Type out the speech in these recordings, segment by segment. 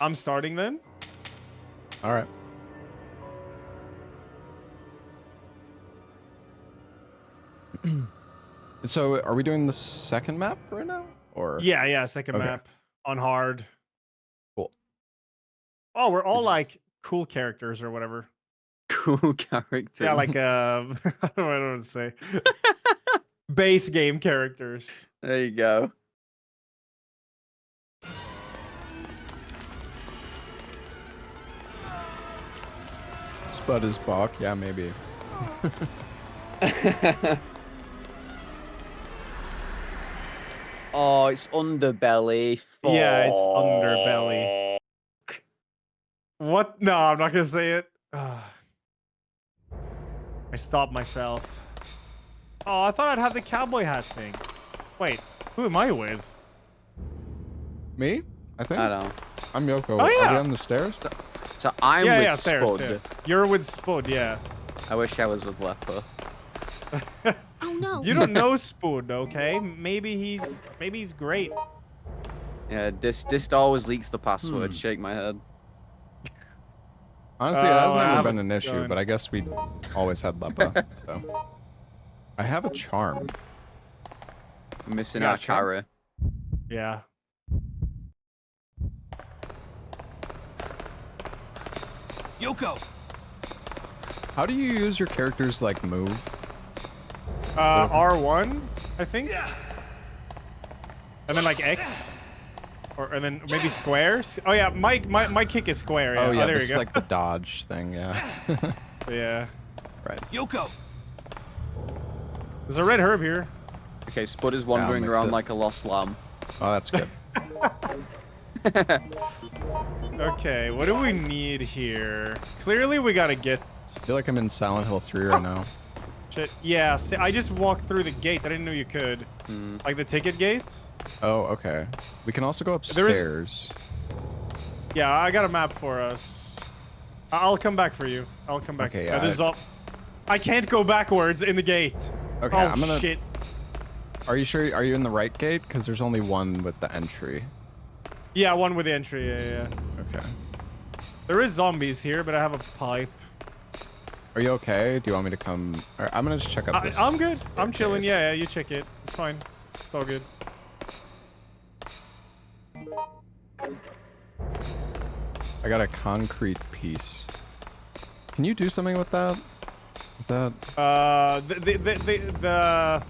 I'm starting then. All right. So, are we doing the second map right now, or? Yeah, second Okay. map on hard. Cool. Oh, we're all like cool characters or whatever. Cool characters. Yeah, like I don't know what to say. Base game characters. There you go. Spud is Bach. Yeah, maybe. Oh, it's underbelly. Yeah, it's underbelly. What? No, I'm not gonna say it. I stopped myself. Oh, I thought I'd have the cowboy hat thing. Wait, who am I with? Me? I think. I don't know. I'm Yoko. Oh, yeah. Are we on the stairs? So I'm Yeah, with yeah, stairs. Spud. Yeah. You're with Spud, yeah. I wish I was with Leper. Oh no. You don't know Spud, okay? Maybe he's great. Yeah, this always leaks the password. Shake my head. Honestly, it Oh, has I never haven't been an issue, done- but I guess we always had Lepa, so. I have a charm. We're missing You got our a charm? carry. Yeah. Yoko. How do you use your character's, like, move? R1, I think. And then like X, and then maybe square. Oh yeah, my kick is square. Yeah. Oh, yeah, there this you is go. like the dodge thing, yeah. Yeah. Right. Yoko. There's a red herb here. Okay, Spud is wandering mix around it. like a lost lamb. Oh, that's good. Okay, what do we need here? Clearly, we gotta get. I feel like I'm in Silent Hill 3 right now. Shit. Yeah, see, I just walked through the gate. I didn't know you could. Like the ticket gate. Oh, okay. We can also go There is- upstairs. Yeah, I got a map for us. I'll come back for you. I'll come back. Okay, yeah, This is all. I can't go backwards in the gate. Okay, Oh I'm gonna... shit. Are you sure? Are you in the right gate? Because there's only one with the entry. Yeah, one with the entry. Yeah. Okay. There is zombies here, but I have a pipe. Are you okay? Do you want me to come? Or I'm gonna just check out this. I'm good. I'm chilling. staircase. Yeah, you check it. It's fine. It's all good. I got a concrete piece. Can you do something with that? Is that? The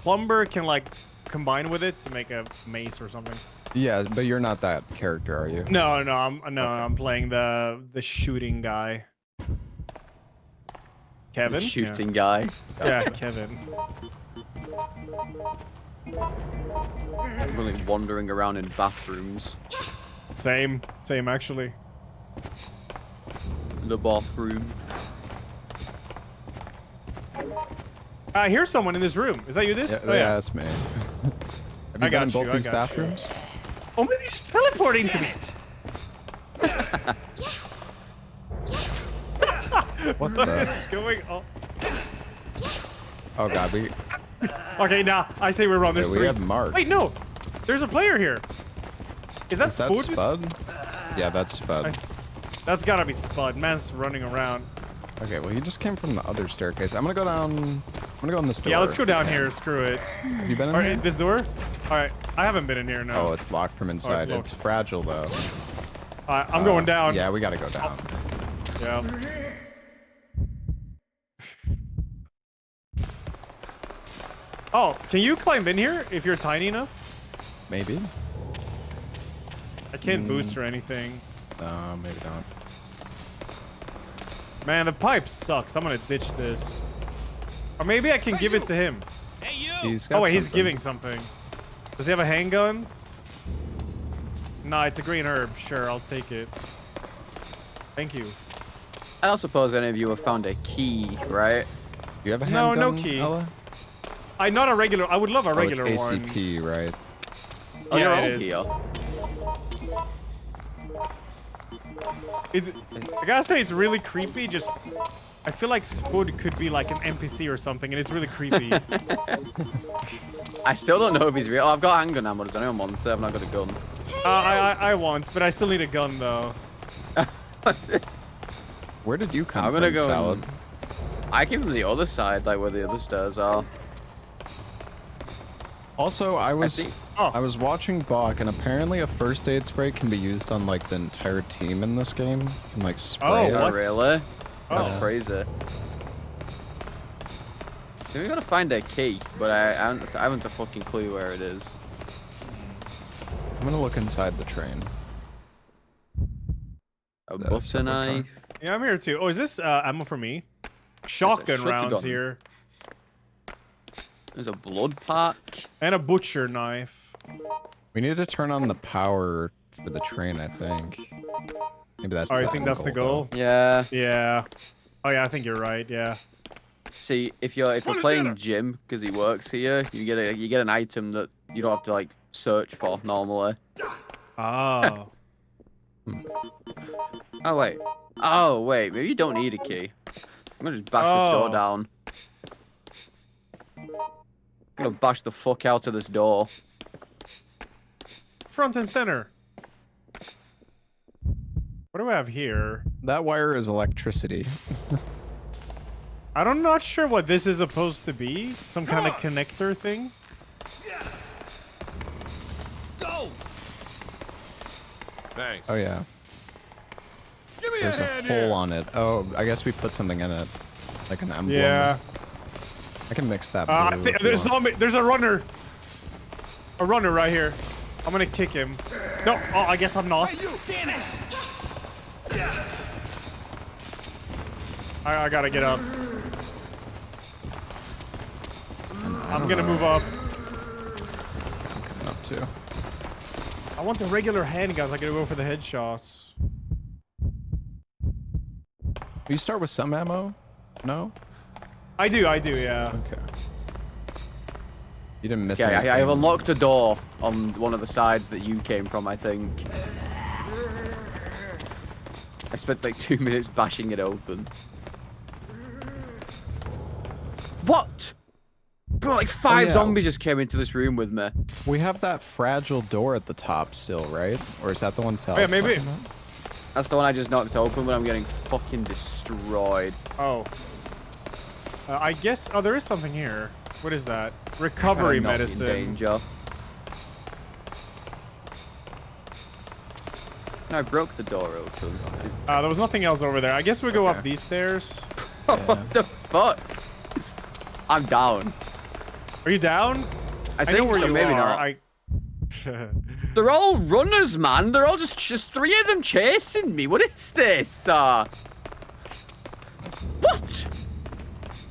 plumber can like combine with it to make a mace or something. Yeah, but you're not that character, are you? No, I'm playing the shooting guy. Kevin. The shooting guy. Yeah, Kevin. I'm really wandering around in bathrooms. Same actually. The bathroom. I hear someone in this room. Is that you? This? Yeah, Oh, yeah, that's me. Have you I been got in both you, I these got you. bathrooms? Oh, maybe just teleporting to me. What What the? is going on? Oh god, we Okay, now I say we're wrong. There's we three. have Mark. Wait, no. There's a player here. Is that Is that Spud? Spud? Yeah, that's Spud. That's gotta be Spud. Man's running around. Okay, well he just came from the other staircase. I'm gonna go down. I'm gonna go in this door. Yeah, let's go if we down can. here. Screw it. Have you been in All here? right, this door. All right, I haven't been in here now. Oh, it's locked from inside. locked. It's fragile though. I'm going down. Yeah, we gotta go down. Yeah. Oh, can you climb in here if you're tiny enough? Maybe. I can't boost or anything. No, maybe not. Man, the pipe sucks. I'm gonna ditch this. Or maybe I can give it to him. Hey you. He's got Oh wait, he's something. giving something. Does he have a handgun? Nah, it's a green herb. Sure, I'll take it. Thank you. I don't suppose any of you have found a key, right? Do you have a No, handgun, no key. Ella? Not a regular. I would love a Oh, it's regular one. ACP, right? Oh, Yeah, you're it all is. here. I gotta say, it's really creepy. Just, I feel like Spud could be like an NPC or something, and it's really creepy. I still don't know if he's real. I've got a handgun ammo. Does anyone want it? I've not got a gun. I want, but I still need a gun though. Where did you come I'm from, gonna go. Salad? I came from the other side, like where the other stairs are. Also, I was Oh. watching Bach, and apparently a first aid spray can be used on like the entire team in this game. You can like spray Oh, it. Oh, what? really? That's Oh. crazy. We gotta find a key, but I haven't a fucking clue where it is. I'm gonna look inside the train. A The butter subway car. knife. Yeah, I'm here too. Oh, is this ammo for me? Shotgun rounds shotgun. here. There's a blood pack. And a butcher knife. We need to turn on the power for the train, I think. Maybe that's Oh, the I think end that's the goal? Yeah. Yeah. Oh yeah, I think you're right, yeah. See, if we're playing Jim, because he works here, you get an item that you don't have to like search for normally. Oh. Oh wait, maybe you don't need a key. I'm gonna just bash this door Oh. down. I'm gonna bash the fuck out of this door. Front and center. What do I have here? That wire is electricity. I'm not sure what this is supposed to be. Some kind of connector thing. Go! Thanks. Oh yeah. Give me There's a a hand hole here. on it. Oh, I guess we put something in it. Like an emblem. Yeah. I can mix that. I blue think if you there's want. there's a runner. A runner right here. I'm gonna kick him. No, oh, I guess I'm not. Hey, you! Damn it! I gotta get up. I'm gonna move up. I'm coming up too. I want the regular handguns. I gotta go for the headshots. You start with some ammo? No? I do, yeah. Okay. You didn't miss Okay, anything. I have unlocked a door on one of the sides that you came from, I think. I spent like 2 minutes bashing it open. What? Bro, like five yeah. zombies just came into this room with me. We have that fragile door at the top still, right? Or is that the one Sal's Yeah, maybe. talking about? That's the one I just knocked open, but I'm getting fucking destroyed. Oh. I guess. Oh, there is something here. What is that? Recovery I'm not in medicine. danger. I broke the door open. There was nothing else over there. I guess we go Okay. up these stairs. What the fuck? I'm down. Are you down? I know think where so, you maybe are. not. They're all runners, man. They're all just three of them chasing me. What is this? What?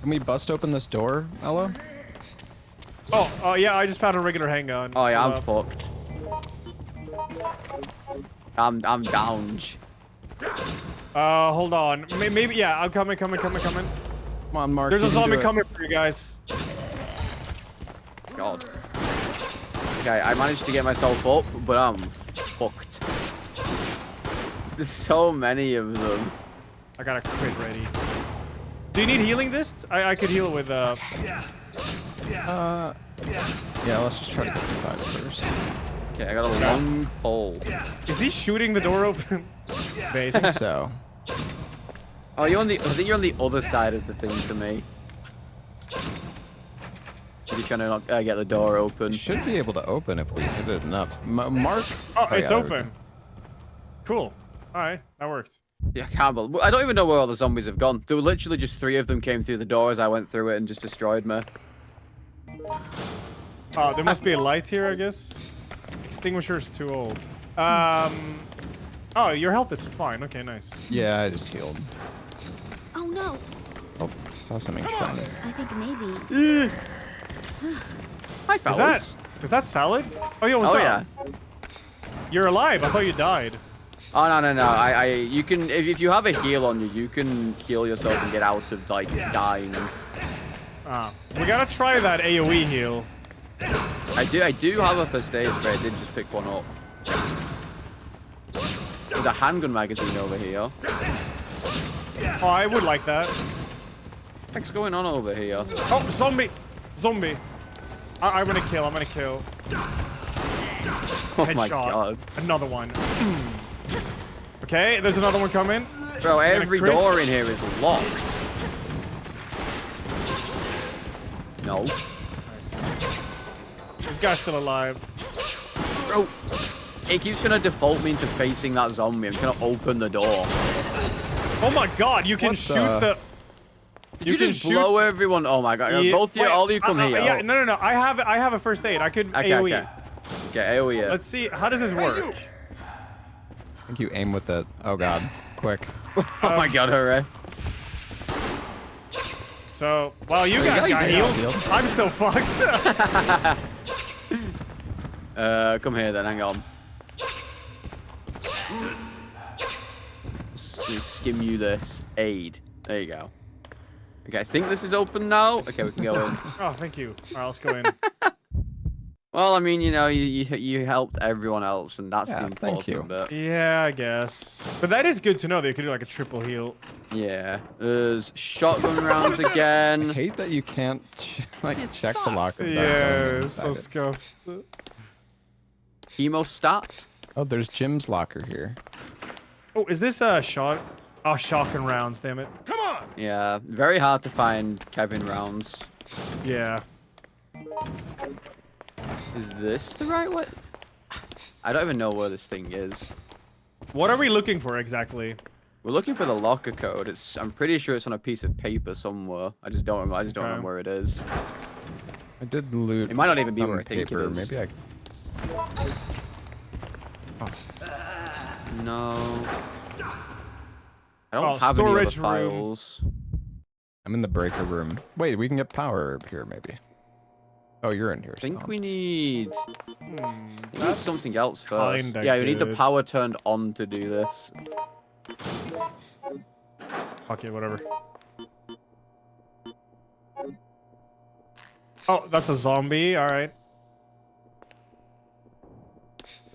Can we bust open this door, Ella? Oh, yeah, I just found a regular handgun. Oh yeah, I'm Hold up. fucked. I'm down. Hold on. Maybe, yeah, I'm coming. Come on, Mark. There's you a can do zombie it. coming for you guys. God. Okay, I managed to get myself up, but I'm fucked. There's so many of them. I got a crit ready. Do you need healing this? I could heal with, Yeah, let's just try to get inside first. Okay, I got a long pole. Is he shooting the door open? Base. So, Oh, you're on the. I think you're on the other side of the thing to me. You're trying to get the door open. it should be able to open if we hit it enough. Mark? Oh, it's yeah, there we open. Cool. Alright, that worked. Yeah, I can't believe. I don't even know where all the zombies have gone. There were literally just 3 of them came through the door as I went through it and just destroyed me. Oh, there must be a light here, I guess. Extinguisher's too old. Oh, your health is fine. Okay, nice. go. Yeah, I just healed. Oh no, Oh, saw something shiny. I think maybe. Hi, fellas. Is that salad? Oh, yeah, what's Oh up? yeah. You're alive. I thought you died. Oh no. You can if you have a heal on you, you can heal yourself and get out of like dying. We gotta try that AoE heal. I do have a first aid spray. I did just pick one up. There's a handgun magazine over here. Oh, I would like that. What's going on over here? Oh, zombie! Zombie! I'm gonna kill. Oh my Headshot. god. Another one. Okay, there's another one coming. Bro, every crit. door in here is locked. No. Nice. This guy's still alive. Bro, it keeps trying to default me into facing that zombie. I'm trying to open the door. Oh my god, you can What shoot the- Did you can just shoot- blow everyone? Oh my god. Yeah, Both you, wait, all you come here. Yeah, no. I have a first aid. I could Okay, AoE. okay. Okay, AoE it. Let's see. How does this work? I think you aim with it. Oh god. Quick. Oh my god, hooray. So, while you There guys you go, got you got healed, I'm still fucked. Come here then, hang on. Let's skim you this aid. There you go. Okay, I think this is open now. Okay, we can go in. Oh, thank you. All right, let's go in. Well, I mean, you know, you helped everyone else, and that's Yeah, the thank you. important bit. Yeah, I guess. But that is good to know that you could do like a triple heal. Yeah. There's shotgun rounds I again. hate that you can't like It check the sucks. locker. without Yeah, going it's so inside it. scuffed. Hemostat. Oh, there's Jim's locker here. Oh, is this a shot? Oh, shotgun rounds, damn it. Come on! Yeah, very hard to find Kevin rounds. Yeah. Is this the right way? I don't even know where this thing is. What are we looking for exactly? We're looking for the locker code. I'm pretty sure it's on a piece of paper somewhere. I just don't remember. I just don't Okay. remember where it is. I did loot. It might not even be some where I think it paper. is. Maybe I. Oh, No. I don't Oh, have any other storage room. files. I'm in the breaker room. Wait, we can get power up here, maybe. Oh, you're in here. I think so. we need That's something else first. kinda Yeah, we need the good. power turned on to do this. Okay, whatever. Oh, that's a zombie. All right.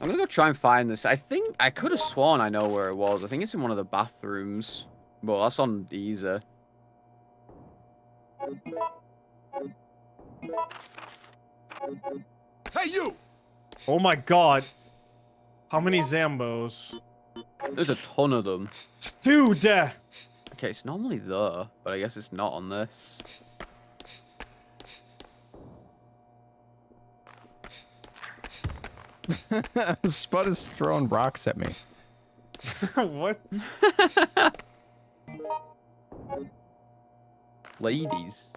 I'm gonna go try and find this. I think I could have sworn I know where it was. I think it's in one of the bathrooms. But that's on easy. Hey, you! Oh my god. How many Zambos? There's a ton of them. Dude! Okay, it's normally there, but I guess it's not on this. Spud is throwing rocks at me. What? Ladies.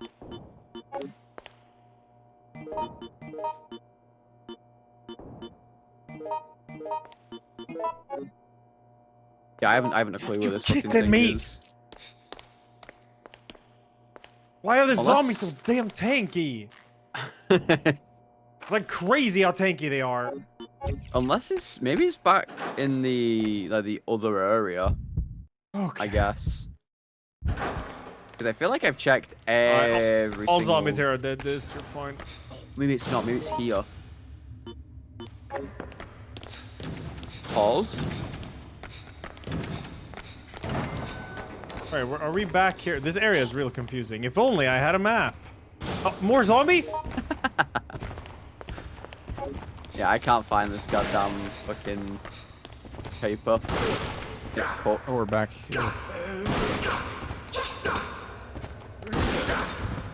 Yeah, I haven't a clue where You this fucking kidding thing me? is. Why are the Unless- zombies so damn tanky? It's like crazy how tanky they are. Unless maybe it's back in the other area, Okay. I guess. Because I feel like I've checked Alright, every All single... zombies here are dead. This, you're fine. Maybe it's not. Maybe it's here. Pause. Alright, are we back here? This area is real confusing. If only I had a map. Oh, more zombies? Yeah, I can't find this goddamn fucking paper. It's cooked. Oh, we're back here.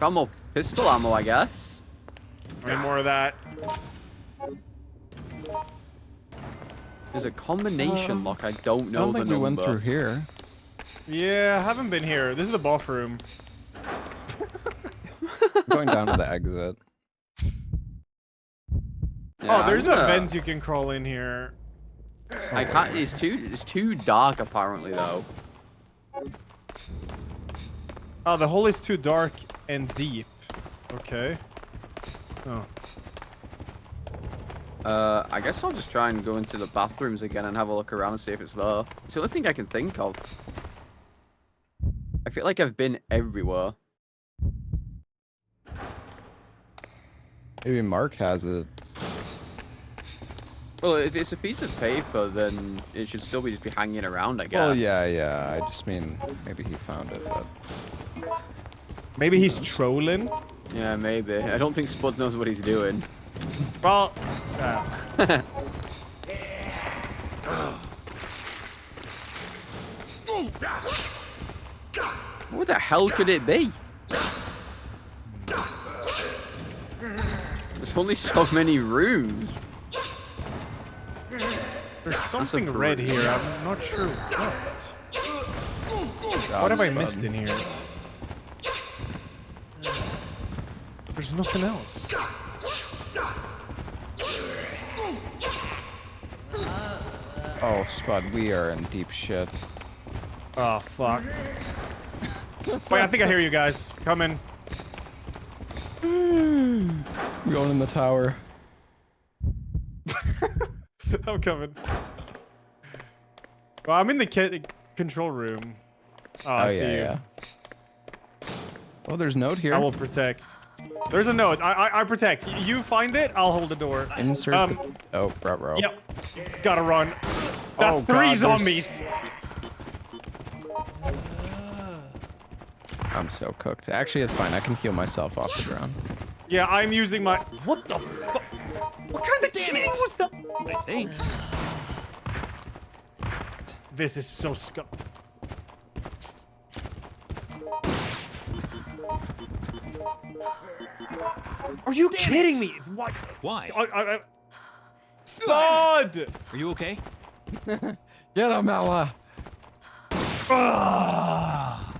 Got more pistol ammo, I guess. Any more of that? There's a combination lock. I don't I know don't the think number. we went through here. Yeah, I haven't been here. This is the buff room. I'm going down to the exit. Yeah, Oh, there's I'm a gonna- vent you can crawl in here. I can't. It's too dark apparently though. Oh, the hole is too dark and deep. Okay. Oh. I guess I'll just try and go into the bathrooms again and have a look around and see if it's there. It's the only thing I can think of. I feel like I've been everywhere. Maybe Mark has it. Well, if it's a piece of paper, then it should still just be hanging around, I guess. Well, yeah. I just mean maybe he found it, but Maybe he's trolling? Yeah, maybe. I don't think Spud knows what he's doing. Well, Ah. What the hell could it be? There's only so many rooms. There's something red breeze. here. I'm not sure what. God, What have I Spud. missed in here? There's nothing else. Oh, Spud, we are in deep shit. Oh, fuck. Wait, I think I hear you guys. Coming. I'm going in the tower. I'm coming. Well, I'm in the control room. Oh, I see you. Yeah. Oh, there's a note here. I will protect. There's a note. I protect. You find it, I'll hold the door. Insert the... Oh, ruh-roh. Yep. Gotta run. That's Oh, 3 God, there's- zombies. I'm so cooked. Actually, it's fine. I can heal myself off the ground. Yeah, I'm using my... What the fuck? What kind of cheating was that? I think. This is so scum. Are you kidding me? What? Why? Spud! Are you okay? Get him, Ella! Ah.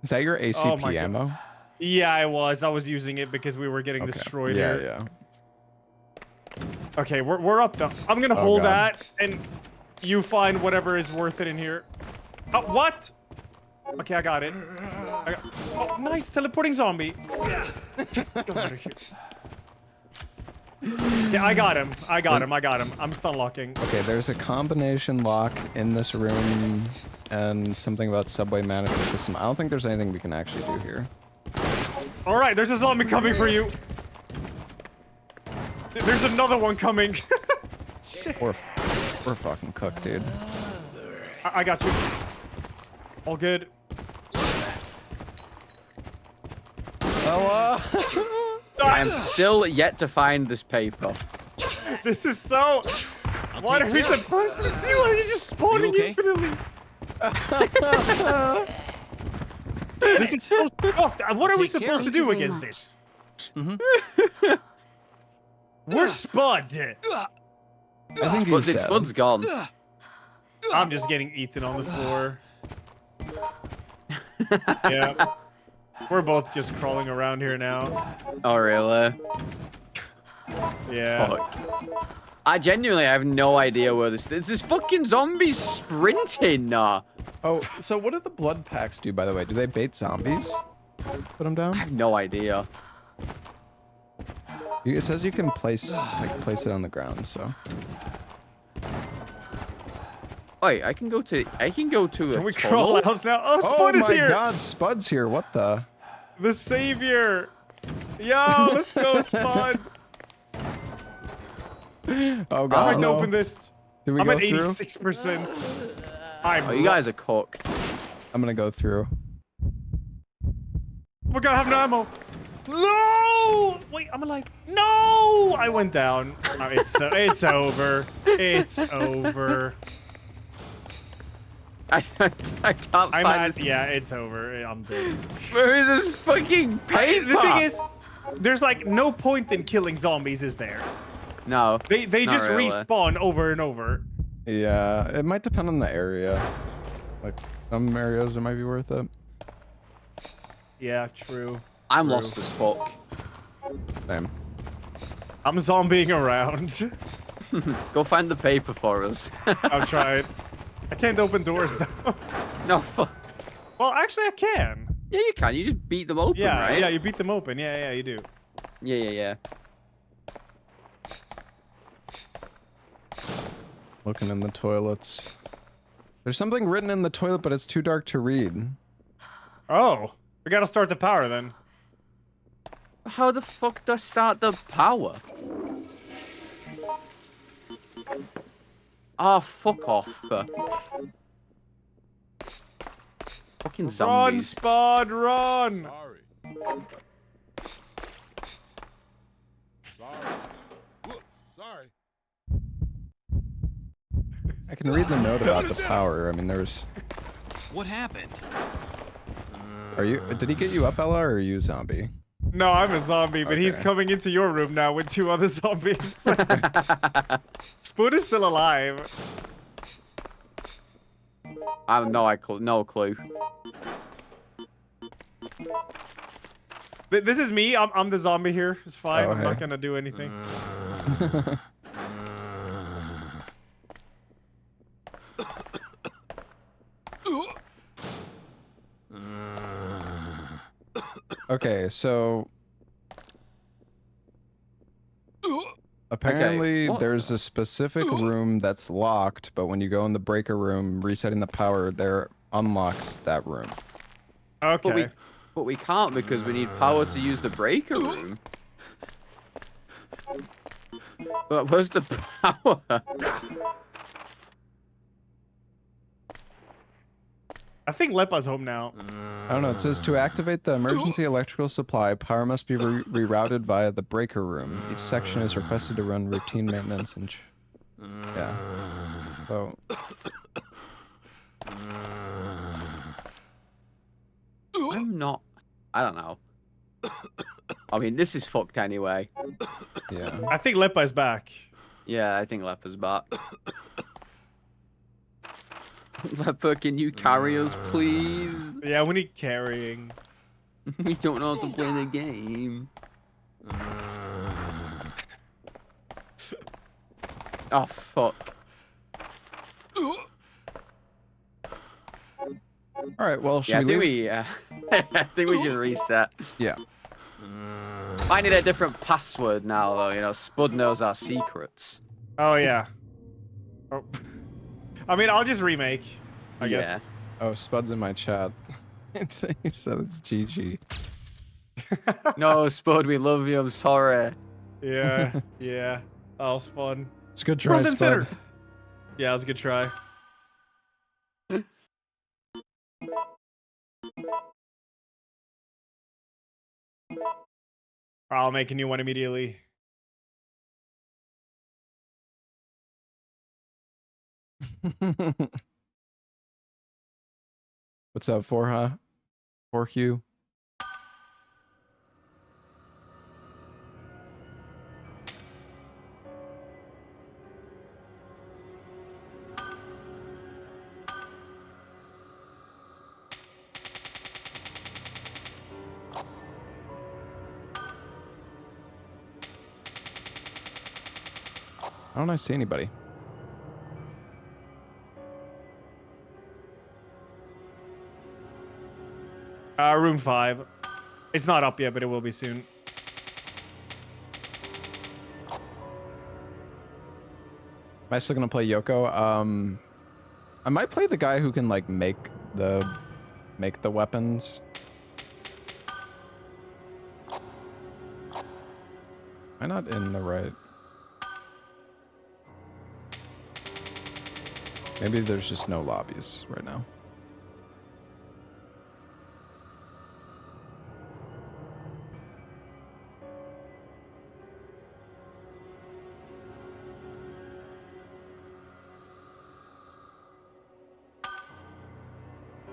Is that your ACP Oh my God. ammo? Yeah, I was using it because we were getting destroyed Yeah, here. yeah. Okay, we're up though. I'm gonna Oh, hold God. that, and you find whatever is worth it in here. Oh, what? Okay, I got it. Oh, nice teleporting zombie. Get out of here. Yeah, I got him. I got him. I'm stun locking. Okay, there's a combination lock in this room and something about subway management system. I don't think there's anything we can actually do here. All right, there's a zombie coming for you. There's another one coming. We're fucking cooked, dude. I got you. All good. Ella! I am still yet to find this paper. This is so... What are we supposed to do? Are you just spawning okay? infinitely? This is so stuffed. What are we Take care. supposed to do against this? We're Spud. I think he's dead. Spud's gone. I'm just getting eaten on the floor. Yeah. We're both just crawling around here now. Oh, really? Yeah. Fuck. I genuinely have no idea where this is. This fucking zombies sprinting now. Oh, so what do the blood packs do, by the way? Do they bait zombies? Put them I down? have no idea. It says you can place it on the ground, so... Wait, I can go to Can a we tunnel? crawl out now? Oh, Oh Spud is my here! god, Spud's here, what the? The savior! Yo, let's go, Spud! Oh god, I'm trying to no. open this. Did we I'm go at through? 86%. I'm Oh, you guys are cooked. I'm gonna go through. Oh my god, I have no ammo. No! Wait, I'm alive. No! I went down. Oh, it's over. It's over. I can't I'm find at, this. yeah, it's over. I'm dead. Where is this fucking paper? The thing is, there's like no point in killing zombies, is there? No. They Not just really. respawn over and over. Yeah, it might depend on the area. Like, some areas it might be worth it. Yeah, true. I'm True. lost as fuck. Same. I'm zombieing around. Go find the paper for us. I'm trying. I can't open doors though. No, fuck. Well, actually, I can. Yeah, you can. You just beat them open, Yeah, right? yeah, you beat them open. Yeah, you do. Yeah. Looking in the toilets. There's something written in the toilet, but it's too dark to read. Oh, we gotta start the power then. How the fuck do I start the power? Oh, fuck off. Fucking Run, zombies. Spud, run! Sorry. I can read the note about the power. I mean, there's. What happened? Are you? Did he get you up, Ella, or are you zombie? No, I'm a zombie, but he's Okay. coming into your room now with 2 other zombies. Spoon is still alive. I have no clue. This is me. I'm the zombie here. It's fine. Oh, I'm not hey. gonna do anything. Okay, so apparently what? there's a specific room that's locked, but when you go in the breaker room, resetting the power there unlocks that room. Okay. But we can't because we need power to use the breaker room. But where's the power? I think Lepa's home now. I don't know. It says to activate the emergency electrical supply, power must be rerouted via the breaker room. Each section is requested to run routine maintenance and. Yeah. So. I'm not. I don't know. I mean, this is fucked anyway. Yeah. I think Lepa's back. Yeah, I think Leper's back. Leper, can you carry us, please? Yeah, we need carrying. We don't know how to play the game. Oh, fuck. All right. Well, Yeah, I should think we leave? I think we should reset. Yeah. I need a different password now, though. You know, Spud knows our secrets. Oh yeah. Oh. I mean, I'll just remake. I guess. Oh, Spud's in my chat. He said it's GG. No, Spud, we love you. I'm sorry. Yeah. Yeah. That was fun. It's a good try, Front and center. Spud. Yeah, it was a good try. I'll make a new one immediately. What's up, huh? 4Q? How don't I see anybody? Room 5. It's not up yet, but it will be soon. Am I still gonna play Yoko? I might play the guy who can like make the weapons. Am I not in the right? Maybe there's just no lobbies right now.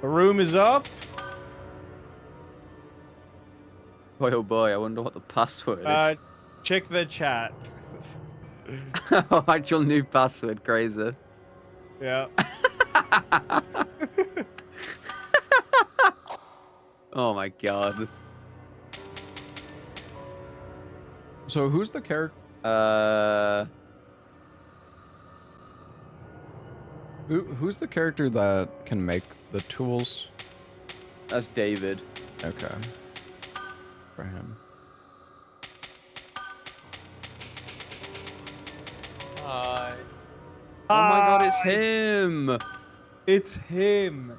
The room is up. Boy, oh boy, I wonder what the password is. Check the chat. Actual new password, crazy. Yeah. Oh my god. So who's the character? Who's the character that can make the tools? That's David. Okay. For him. Hi. Oh my god, it's him! It's him.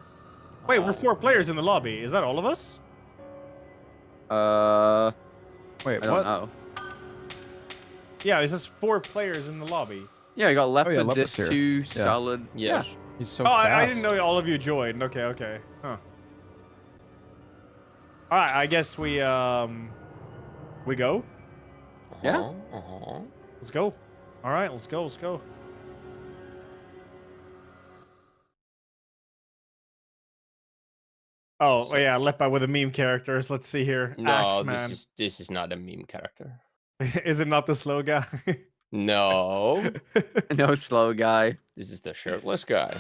Wait, we're 4 players in the lobby. Is that all of us? Wait, I don't what? know. Yeah, it says 4 players in the lobby. Yeah, you got leopard, yeah, Leopard's disc here. 2, Yeah. salad. Yeah. He's so Oh, fast. I didn't know all of you joined. Okay, okay. Huh. All right, I guess we go. Yeah. Let's go. All right, let's go. Let's go. Oh, yeah, Leppa with the meme characters. Let's see here. No, Axeman. this is not a meme character. Is it not the slow guy? No, No slow guy. this is the shirtless guy.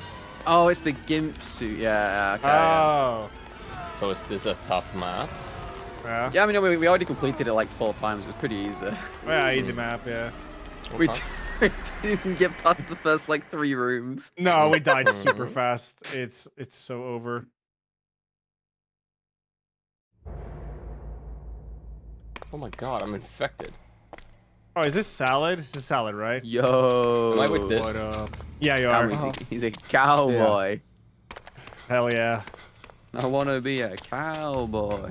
Oh, it's the gimp suit. Yeah. Okay. Yeah. Oh. So is this a tough map? Yeah. Yeah, I mean, we already completed it like 4 times. It was pretty easy. Yeah, easy map, yeah. We Okay. we didn't even get past the first like 3 rooms. No, we died super fast. It's so over. Oh my god, I'm infected. Oh, is this salad? This is salad, right? Yo. Am I with this? What up? Yeah, you I are. mean, he's a cowboy. Hell yeah. I want to be a cowboy.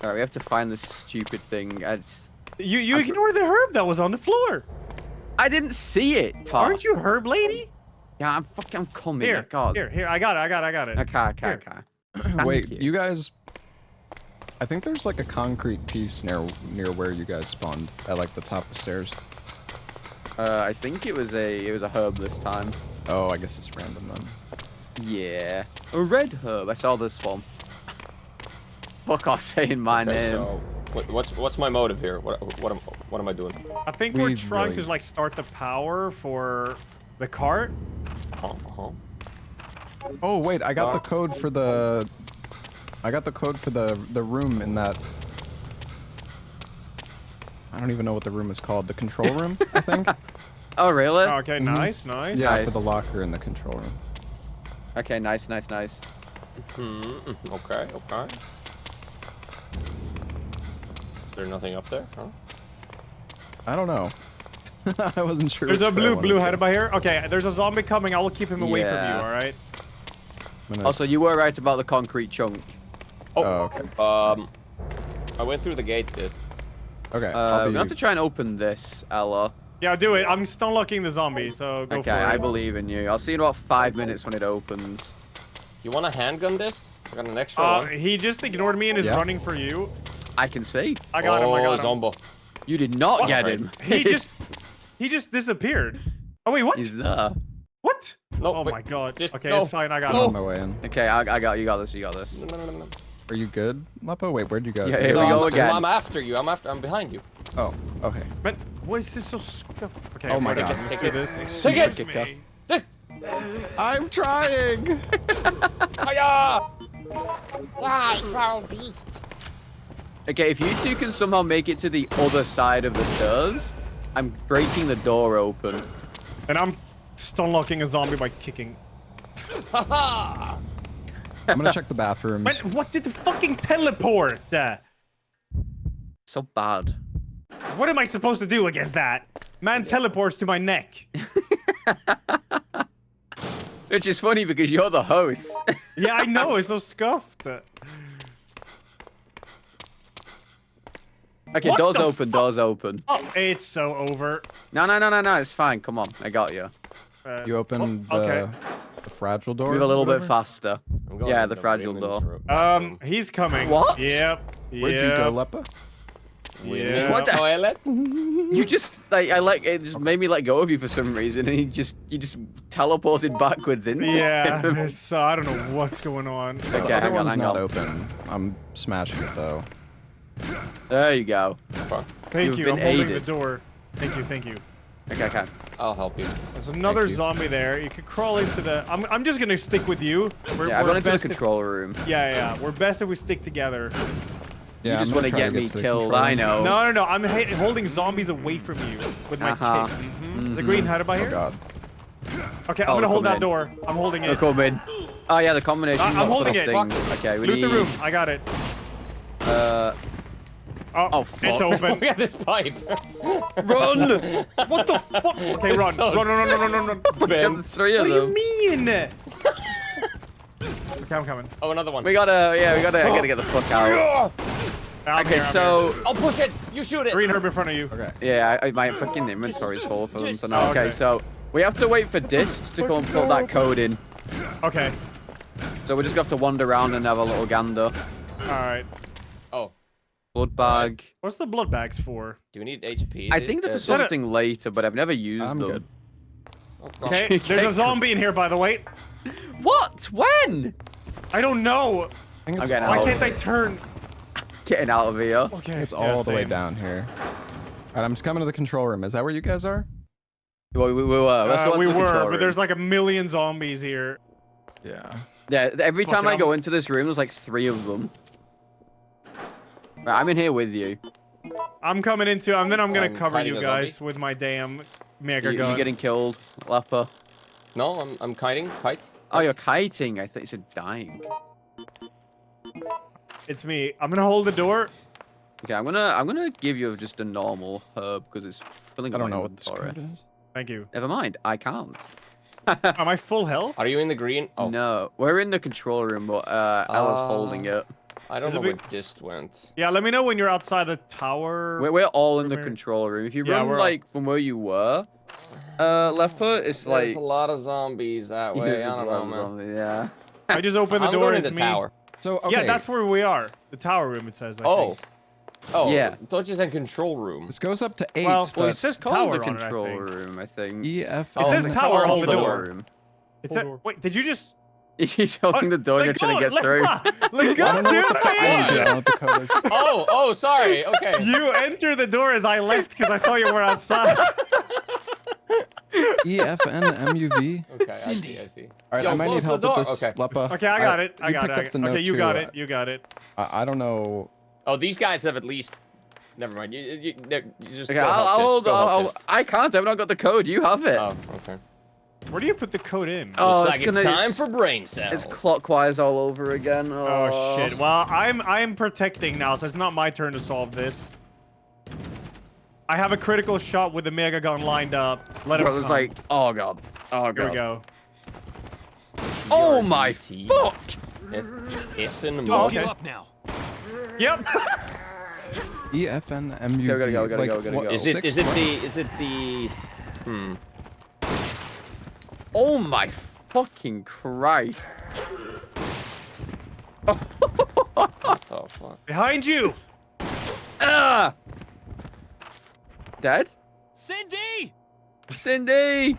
Alright, we have to find this stupid thing. You ignored the herb that was on the floor. I didn't see it, Tom. Aren't you herb lady? Yeah, I'm coming. Here, God. here. I got it. Okay. Here. Thank Wait, you. you guys. I think there's like a concrete piece near where you guys spawned at like the top of the stairs. I think it was a herb this time. Oh, I guess it's random then. Yeah. A red herb. I saw this one. Fuck off saying my Okay, name. so what's my motive here? What am I doing? I think we're We trying really- to like start the power for the cart. Uh-huh. Oh wait, I got the code for the. I got the code for the room in that. I don't even know what the room is called. The control room, I think. Oh, really? Okay, nice. Yeah, for the Nice. locker in the control room. Okay, nice. Okay. Is there nothing up there? Huh? I don't know. I wasn't sure. There's a which way I blue wanted to headed go. by here. Okay, there's a zombie coming. I will keep him away from you. Yeah. All right. I'm gonna- Also, you were right about the concrete chunk. Oh, okay. I went through the gate. This. Okay. We're I'll gonna be, have to try and open this, Ella. Yeah, do it. I'm still unlocking the zombie, so go Okay, for it. I believe in you. I'll see you in about 5 minutes when it opens. You want a handgun this? I got an extra one. He just ignored me and is Yeah. running for you. I can see. I got him. Zombo. You did not What? get him. He just disappeared. Oh wait, what? He's there. What? No, Oh wait, my god. just- Okay, no. it's fine. I got I'm on him. my way in. Okay, I got you. Got this. You got this. No. Are you good, Lepo? Wait, where'd you go? Yeah, Did here you we go go on the stairs? again. I'm after you. I'm behind you. Oh, okay. But why is this so scuffed? Okay. Oh my okay, God. Let's Take do it. this. Take it. Kicker. This. I'm trying. Hiya! Okay, if you two can somehow make it to the other side of the stairs, I'm breaking the door open. And I'm still unlocking a zombie by kicking. Haha! I'm gonna check the bathrooms. Man, what did the fucking teleport? So bad. What am I supposed to do against that? Man teleports to my neck. Which is funny because you're the host. Yeah, I know. It's so scuffed. Okay, What doors the open, fuck? doors open. Oh, it's so over. No, it's fine. Come on, I got you. You opened oh, okay. the fragile door. Move a little bit whatever? faster. I'm going Yeah, in the fragile women's door. room. He's coming. What? Yep. Where'd you go, Lepa? Women's Yeah. What the- toilet? You just it just made me let go of you for some reason, and you just teleported backwards into Yeah. him. So I don't know what's going on. The Okay, other hang on, one's hang not on. open. I'm smashing it though. There you go. Okay, Thank You've you. been I'm holding aided. the door. Thank you. Okay. I'll help you. There's another Thank you. zombie there. You could crawl into the. I'm just gonna stick with you. Yeah, I've gone into the best if- control room. Yeah. We're best if we stick together. Yeah, You just I'm want to gonna try get me to the killed, control I room. know. No. I'm holding zombies away from you with my Uh-huh. kick. Is it green headed by Oh here? god. Okay, I'm Oh, gonna hold coming that in. door. I'm holding They're it. coming. Oh yeah, the combination. I'm lock for holding this it. thing. Fuck. Okay, we Loot need. the room. I got it. Oh, fuck. it's open. Look at this pipe. Run! What the fuck? Okay, run. so Run. We got Ben. the 3 What of do you them. mean? Okay, I'm coming. Oh, another one. We gotta, I gotta get the fuck out. I'm Okay, here, I'm so I'll push it. You shoot it. here. Green herb in front of you. Okay. yeah, my fucking inventory's full for them for just- now. Oh, Okay, okay. so we have to wait for Dist to come and put that code in. Okay. So we're just gonna have to wander around and have a little gander. All right. Oh, Blood bag. What's the blood bags for? do we need HP? I think they're for something later, but I've never used I'm them. good. Okay. There's a zombie in here, by the way. What? When? I don't know. I think it's Okay, now- Why all, can't I turn? Getting out of here. Okay. it's all the way down here. Alright, I'm just coming to the control room. Is that where you guys are? Well, we were. Let's go on We to the control were, but room. there's like a million zombies here. Yeah. Yeah, every Fuck time it, I go I'm- into this room, there's like 3 of them. Right, I'm in here with you. I'm coming into, and then I'm gonna I'm cover kiting you a guys zombie. with my damn mega You gun. getting killed, Leper. No, I'm kiting. Kite. Oh, you're kiting. I thought you said dying. It's me. I'm gonna hold the door. Okay, I'm gonna give you just a normal herb because it's filling I up don't my know what this inventory. code is. Thank you. Never mind, I can't. Am I full health? Are you in the green? Oh, No, we're in the control room, but Ella's holding it. I don't Is know it where big- this went. Yeah, let me know when you're outside the tower. We're all in the Room here. control room. If you Yeah, run we're all- like from where you were, Leper, it's There's like a lot of zombies that way. I don't know, man. Yeah. I just opened the I'm door. going It's in the me. tower. So, okay. Yeah, that's where we are. The tower room. It says. I Oh. think. Oh. Yeah. Thought you said control room. This goes up to 8, Well, but it says It's called the tower on it, I control think. room, I think. EF. It says it's tower called on the door. room. It said. Wait, did you just? He's holding the door. You're Let trying to go, get through. Let I go, don't know dude. what the fuck I I don't know what the code is. Oh, sorry. Okay. You entered the door as I left because I thought you were outside. EFNMUV. Okay, I see. I see. Alright, Yo, I might close need the help door. with this, Okay. Lepa. Okay, I got it. I you got picked it. up the note Okay, you too. got it. You got it. I don't know. Oh, these guys have at least. Never mind. You just. Okay, go help I'll this, hold. go help this. I can't. I've not got the code. You have it. Oh, okay. Where do you put the code in? Oh, Looks like it's gonna- time for brain cells. It's clockwise all over again. Oh shit. Well, I'm protecting now, so it's not my turn to solve this. I have a critical shot with the mega gun lined up. Let him Bro, it's come. like, oh god. Oh god. Here we go. Oh my T. fuck! If in the Oh, Don't okay. give up now. Yep. EFNMUV. Gotta go, gotta like, go, gotta what, go. Is it 6 the Oh my fucking Christ! what the fuck? Behind you. Ah! Dead? Cindy! Cindy!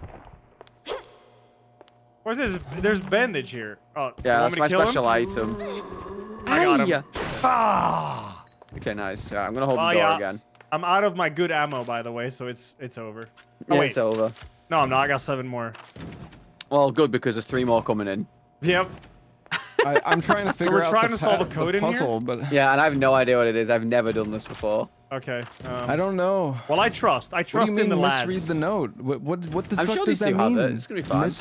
What's this? There's bandage here. Oh, Yeah, you want that's me my to kill him? special item. I got him. Hiya. Ah. Okay, nice. I'm gonna hold Well, the door yeah. again. I'm out of my good ammo, by the way, so it's over. Oh Yeah, wait, it's over. no, I'm not. I got 7 more. Well, good because there's 3 more coming in. Yep. I'm trying to figure we're out trying the to solve pa- a code the in here? puzzle, but Yeah, and I have no idea what it is. I've never done this before. Okay. I don't know. Well, I trust. I What do trust you mean in the lads. misread the note? What the I'm fuck sure does these that two have mean? it. It's gonna be fine.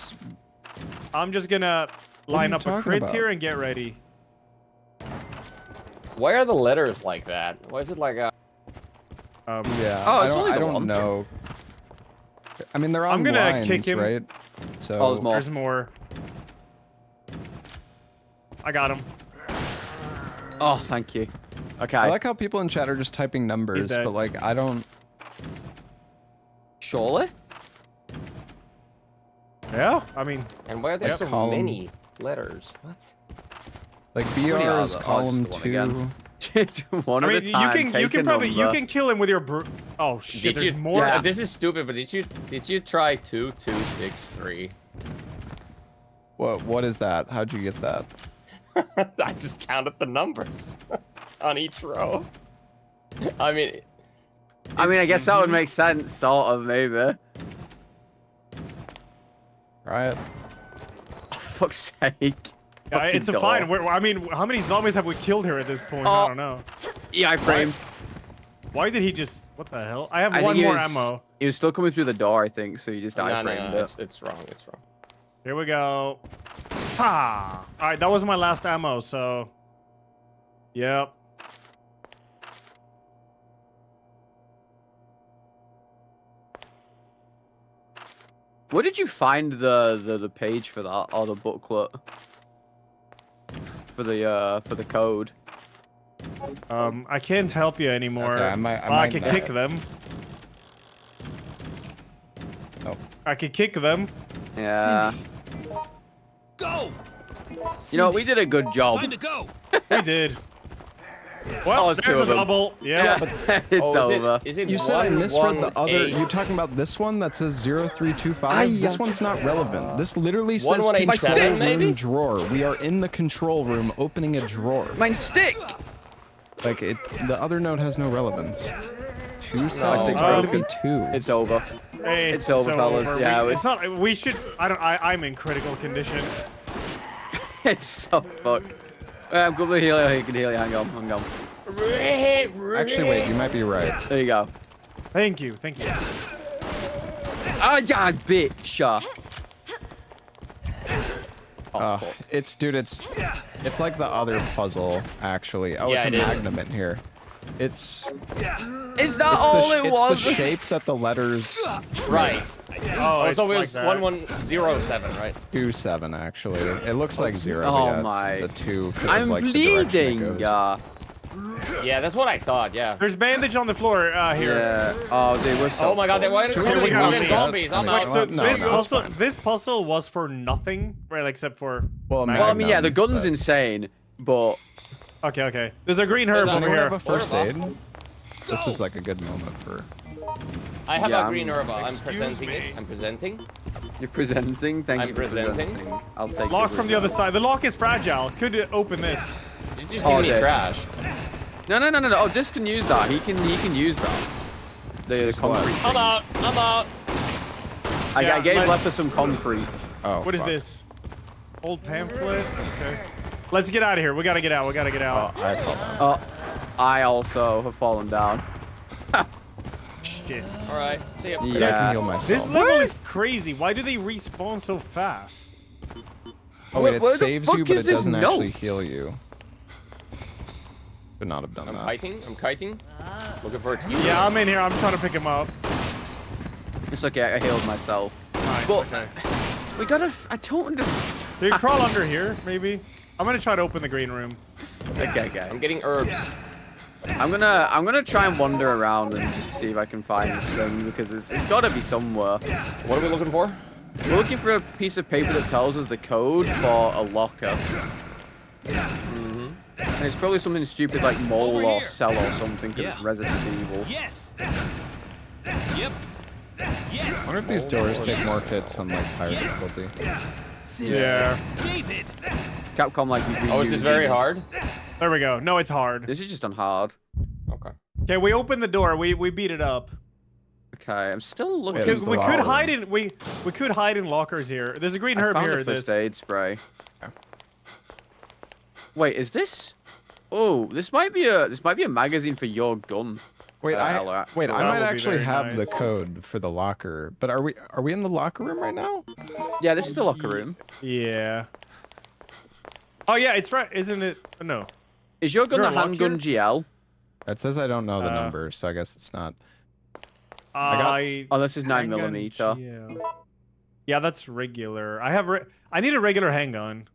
I'm just gonna are line you up a talking crit about? here and get ready. Why are the letters like that? Why is it like a? Yeah. Oh, I it's don't, only I the don't one. know. I mean, they're on I'm gonna lines, kick him. right? So Oh, there's more. There's more. I got him. Oh, thank you. Okay. I like how people in chat are just typing numbers, dead. but like I don't. Surely? Yeah. I mean, And why are there Like so column. many letters? What? Like many BR are is there? Oh, column just the one 2. again. One I at mean, a time. you take can a probably number. you can kill him with your Oh shit! Did There's you? more. Yeah. This is stupid, but did you try 2, 2, 6, 3? What is that? How'd you get that? I just counted the numbers on each row. I mean, I guess that would make sense, sort of, maybe. Right? Oh, fuck's sake. Yeah, it's a Fucking fine. door. I mean, how many zombies have we killed here at this point? Oh. I don't know. Yeah, I framed. Why did he just? What the hell? I have I one think he more was- ammo. He was still coming through the door, I think, so you just no, iframed it. it's wrong. It's wrong. Here we go. Ha! All right, that was my last ammo. So, yep. Where did you find the page for that, or the booklet? For the code? I can't help you anymore. Okay, I might. Well, I can kick them. Oh. I could kick them. Yeah. Cindy. Go! You know, we did a good job. Time to go! We did. Well, Oh, it's there's two a of them. double. Yeah. It's Oh, over. Is it You said I misread the other. 118? You talking about this one that says 0325? Aye. This one's not relevant. This literally says 1187 control room maybe? drawer. We are in the control room opening a drawer. Mine stick. Like it, the other note has no relevance. Two stick's sides broken. would be two. It's over. It's over, so fellas. over. Yeah, it's not. We should. I'm in critical condition. It's so fucked. I'm going to heal you. You can heal you. Hang on. Actually, wait. You might be right. There you go. Thank you. Thank you. Ah, yeah, bitch. Oh, fuck. It's like the other puzzle actually. Oh, Yeah, it's a it is. magnum in here. It's Is that all it it's was? the shape that the letters Right. Oh, it's so it like was that. 1107, right? 27 actually. It looks like 0. Oh but yeah, my. It's the 2 because I'm of like the direction it bleeding. goes. Yeah, that's what I thought. Yeah. There's bandage on the floor here. Yeah. Oh, dude, we're so Oh my God, they wanted to Should kill we me got from it? zombies. I'm I mean, out. So no, this no, it's puzzle, fine. this puzzle was for nothing, right? Except for. Well, a Well, I mean, yeah, the magnum, gun's but- insane, but Okay. There's a green herb Does over Anyone here. have a first Herb aid? This is like a good moment for. I have Yeah, a green herb. I'm Excuse presenting me. it. I'm presenting. you're presenting. Thank I'm you for presenting. I'll take Lock it. from the other side. The lock is fragile. Could open this. Did you just Oh, give me this. trash? No. Oh, Dis can use that. He can use that. The concrete. I'm thing. out. I'm out. I Yeah, gave let's- left us some concrete. Oh. What is fuck. this? Old pamphlet. Okay. Let's get out of here. We gotta get out. Oh, I fall down. Oh, I also have fallen down. Shit. All right. See ya. I Yeah. can heal myself. This level is crazy. Why do they respawn so fast? Oh wait, it Where the saves fuck you, but is it this doesn't actually note? heal you. Should not have done I'm that. kiting. I'm kiting. Looking for it. Yeah, I'm in here. I'm trying to pick him up. It's okay. I healed myself. Nice. But- Okay. We gotta. I don't understand. Do you crawl under here, maybe? I'm gonna try to open the green room. Okay. I'm getting herbs. I'm gonna try and wander around and just see if I can find this thing because it's gotta be somewhere. What are we looking for? We're looking for a piece of paper that tells us the code for a locker. And it's probably something stupid like mole Over or here. cell or something because Yeah. it's Resident Evil. Yes. Yep. Yes. I wonder if these doors take more hits on like higher difficulty. Cinder. Yeah. David. Capcom like you. Oh, is this very hard? There we go. No, it's hard. This is just on hard. Okay. Okay, we opened the door. We beat it up. Okay, I'm still looking. Yeah, Because there's we the could locker hide room. in we could hide in lockers here. There's a green I herb found here. a first This. aid spray. Yeah. Wait, is this? Oh, this might be a magazine for your gun. Wait, I Ella. might would be actually very have the nice. code for the locker. But are we in the locker room right now? Yeah, this is the locker room. Yeah. Oh yeah, it's right, isn't it? No. Is your gun there a a lock handgun here? GL? It says I don't know the Uh, number, so I guess it's not. Oh, this is 9 handgun millimeter. GL. Yeah, that's regular. I need a regular handgun.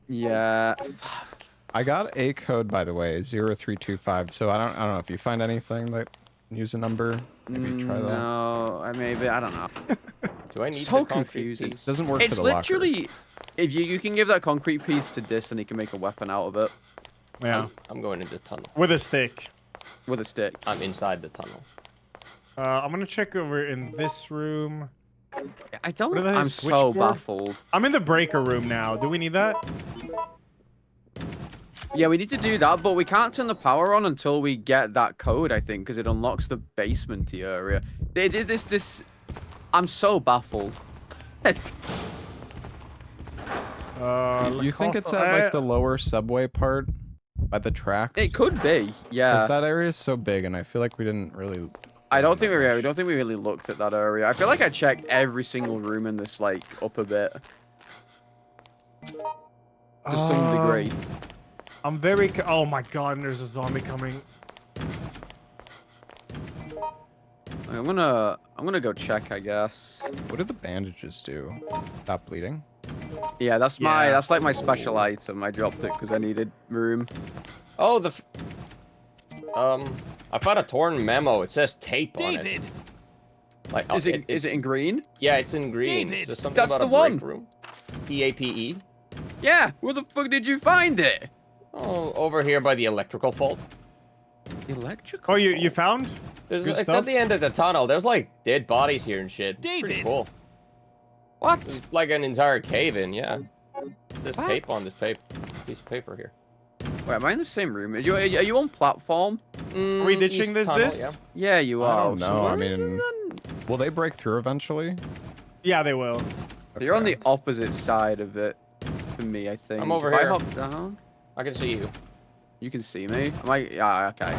Yeah. I got a code by the way, 0325. So I don't know if you find anything that can use a number. Maybe try that. No, I don't know. Do I need So the concrete confusing. piece? Doesn't work It's for the locker. literally, if you can give that concrete piece to Dis and he can make a weapon out of it Yeah. I'm going into the tunnel. With a stick. with a stick. I'm inside the tunnel. I'm gonna check over in this room. I don't. What are those, I'm so switchboard? baffled. I'm in the breaker room now. Do we need that? Yeah, we need to do that, but we can't turn the power on until we get that code. I think because it unlocks the basement area. They did this. I'm so baffled. You think it's at like the lower subway part by the tracks? It could be. Yeah. Because that area is so big, and I feel like we didn't really. I don't think we really looked at that area. I feel like I checked every single room in this like upper bit to some degree. I'm very. Oh my god! And there's a zombie coming. I'm gonna go check, I guess. What do the bandages do? Stop bleeding. Yeah, that's Yeah. that's like my special item. I dropped it because I needed room. Oh, I found a torn memo. It says tape on it. David. Like, Is it in green? Yeah, it's in green. David, There's something that's about the a break one. room. TAPE. Yeah. Where the fuck did you find it? Oh, over here by the electrical fault. Electrical. Oh, you found? There's, Good it's stuff. at the end of the tunnel. There's like dead bodies here and shit. Pretty David. cool. What? It's like an entire cave in, yeah. It says What? tape on this piece of paper here. Wait, am I in the same room? Are you on platform? Are we ditching East this tunnel, disc? yeah. Yeah, you I are. don't So know, I where are you mean- then? Will they break through eventually? Yeah, they will. So you're on Okay. the opposite side of it to me, I think. I'm over if here. I hop down, I can see you. you can see me. Am I? Yeah, okay.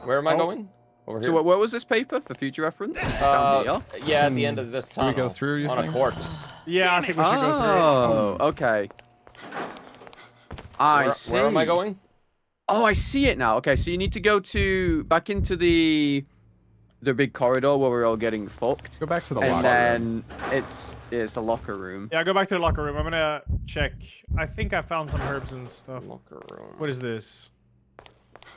Where am I Oh. going? Over here. So where was this paper for future reference? Just down here? Yeah, at the end of this Do tunnel. we go through, you on think? a corpse. Yeah, I think we should go through. Oh, okay. I see. Where am I going? Oh, I see it now. Okay, so you need to go back into the big corridor where we're all getting fucked. Go back to the And locker then room. it's the locker room. Yeah, go back to the locker room. I'm gonna check. I think I found some herbs and stuff. Locker room. What is this?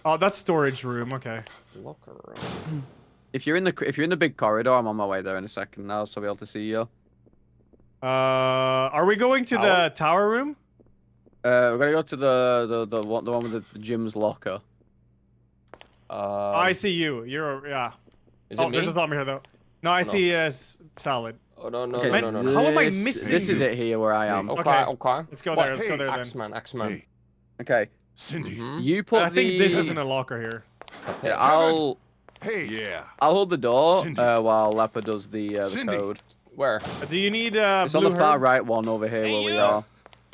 Oh, that's storage room. Okay. Locker room. If you're in the big corridor, I'm on my way there in a second now, so I'll be able to see you. Are we going to the tower room? We're gonna go to the one with the gym's locker. I see you. You're yeah. Is Oh, it me? there's a zombie here though. No, I see Salad. Oh no no Okay, no no no. How am I this- missing This is it this? here where I am. Okay, Okay. okay. Let's go What? there. Let's go there then. Axeman, Axeman. Hey, Okay, Cindy. Mhm. you put I think the. this isn't a locker here. Okay. Yeah, I'll Yeah. hold the door Cindy. while Leper does the Cindy. code. Where? Do you need It's on blue the far herb? right one over here where we you. are.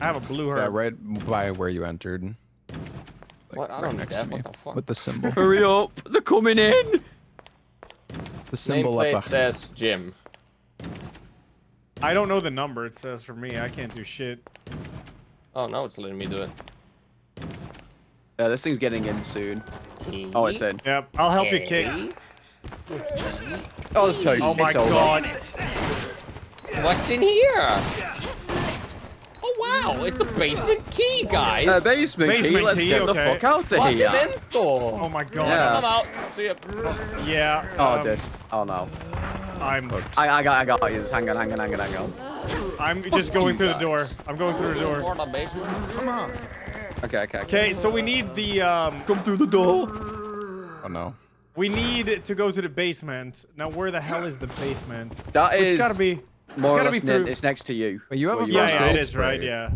I have a blue Yeah, herb. right by where you entered. Like, What? I right don't need next that. to me. What the fuck? With the symbol. Hurry up! They're coming in. The symbol Nameplate up says Jim. I don't know the number. It says for me. I can't do shit. Oh no, it's letting me do it. Yeah, this thing's getting in soon. T. Oh, it's in. Yep. I'll help you kick. Oh, it's two. Oh my It's over. god. What's in here? Oh wow, it's a basement key, guys. Basement key. Basement Let's key, get the okay. fuck out of here. Basimento. Oh my god. Yeah. I'm out. See ya. Yeah. Oh, this. Oh no. I'm I got you. Just hang on. I'm just going you through the door. guys. I'm going through the door. For the basement. Come on. Okay. Okay, so we need the Come through the door. Oh no. we need to go to the basement. Now where the hell is the basement? That is It's gotta be more or gotta less be through- it's next to you. But you have Where a you are. first yeah, aid it is right, spray. yeah.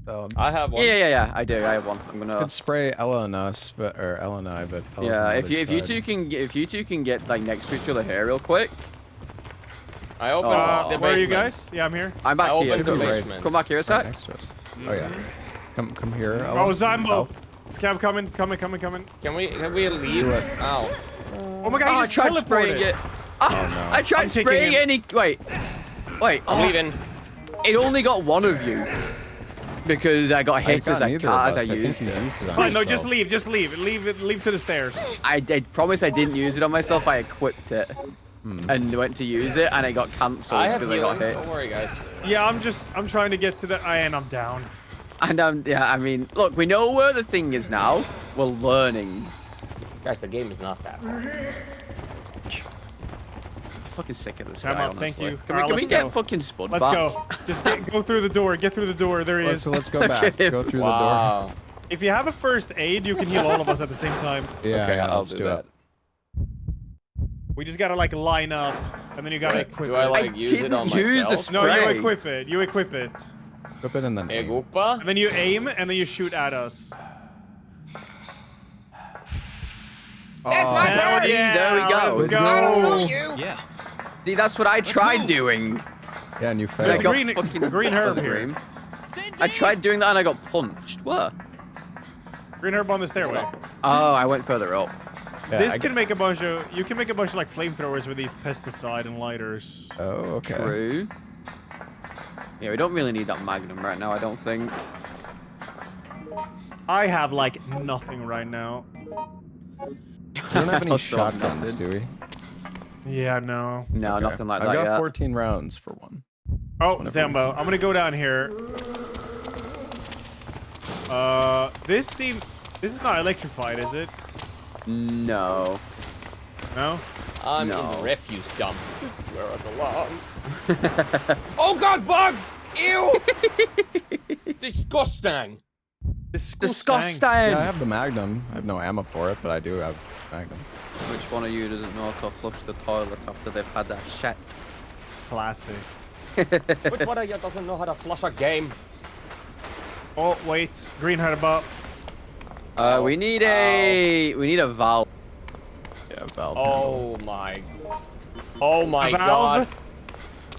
So, I have one. Yeah, I do. I have one. I'm gonna. could spray Ella and us, but or Ella and I, but Ella's Yeah, on the if you other two can get like next to each other here real quick. I opened Oh. the Where are you basement. guys? Yeah, I'm here. I'm back I here. opened the Come, basement. come back here a right sec. next to us. Oh yeah. Come here. Ella. Oh, Zombo. Health. Okay, I'm coming. Can we leave? Do it. Ow. Oh my god, Oh, he I just tried spraying teleported. it. Ah, Oh, no. I tried I'm taking spraying him. any. Wait. I'm Oh, leaving. it only got one of you because I got I hit as got I neither of us. used I think it. you used it on Fine, no, yourself. just leave. Just leave. Leave to the stairs. I promise I didn't use it on myself. I equipped it and went to use it, and it got cancelled I have because I healing. got hit. Don't worry, guys. Yeah, I'm trying to get to the. And I'm down. And yeah, I mean, look, we know where the thing is now. We're learning. Guys, the game is not that hard. I'm fucking sick of this Time guy, out, thank honestly. you. Can Alright, we let's get go. fucking Spud Let's back? go. Just go through the door. Get through the door. There he is. So let's go back. at him. Go through Wow. If you have a first aid, you can heal all of us at the same time. the door. Yeah, Okay, yeah, I'll let's do do that. it. We just gotta like line up, and then you gotta Wait, equip do it. I like use it on didn't use the myself? No, you Spray. equip it. You equip it, Flip it and then aim. Egupa? and then you aim, and then you shoot at us. That's my Hell party! yeah, There we go. Let's go. I don't know you. Yeah. See, that's what I tried move. doing. Yeah, and you I There's failed. a got green- fucking green herb there's a here. green. I tried doing that and I got punched. What? Green herb on the stairway. Oh, I went further up. Yeah, This I can make a bunch of. You can make a bunch of like flamethrowers with these pesticide and lighters. Oh, okay. True. Yeah, we don't really need that magnum right now, I don't think. I have like nothing right now. We don't have any Also shotguns, nothing. do we? Yeah, no. No, Okay. nothing like I've that got yet. 14 rounds for one. Oh, Zambo, I'm gonna go down here. This is not electrified, is it? No. No? I'm in No. the refuse dump. This is where I belong. Oh god, bugs! Ew! Disgusting! Disgusting. Yeah, I have the Magnum. I have no ammo for it, but I do have Magnum. Which one of you doesn't know how to flush the toilet after they've had their shit? Classic. Which one of you doesn't know how to flush a game? Oh wait, green had a bot. We need a valve. Yeah, valve. Oh my. Oh my A valve? god.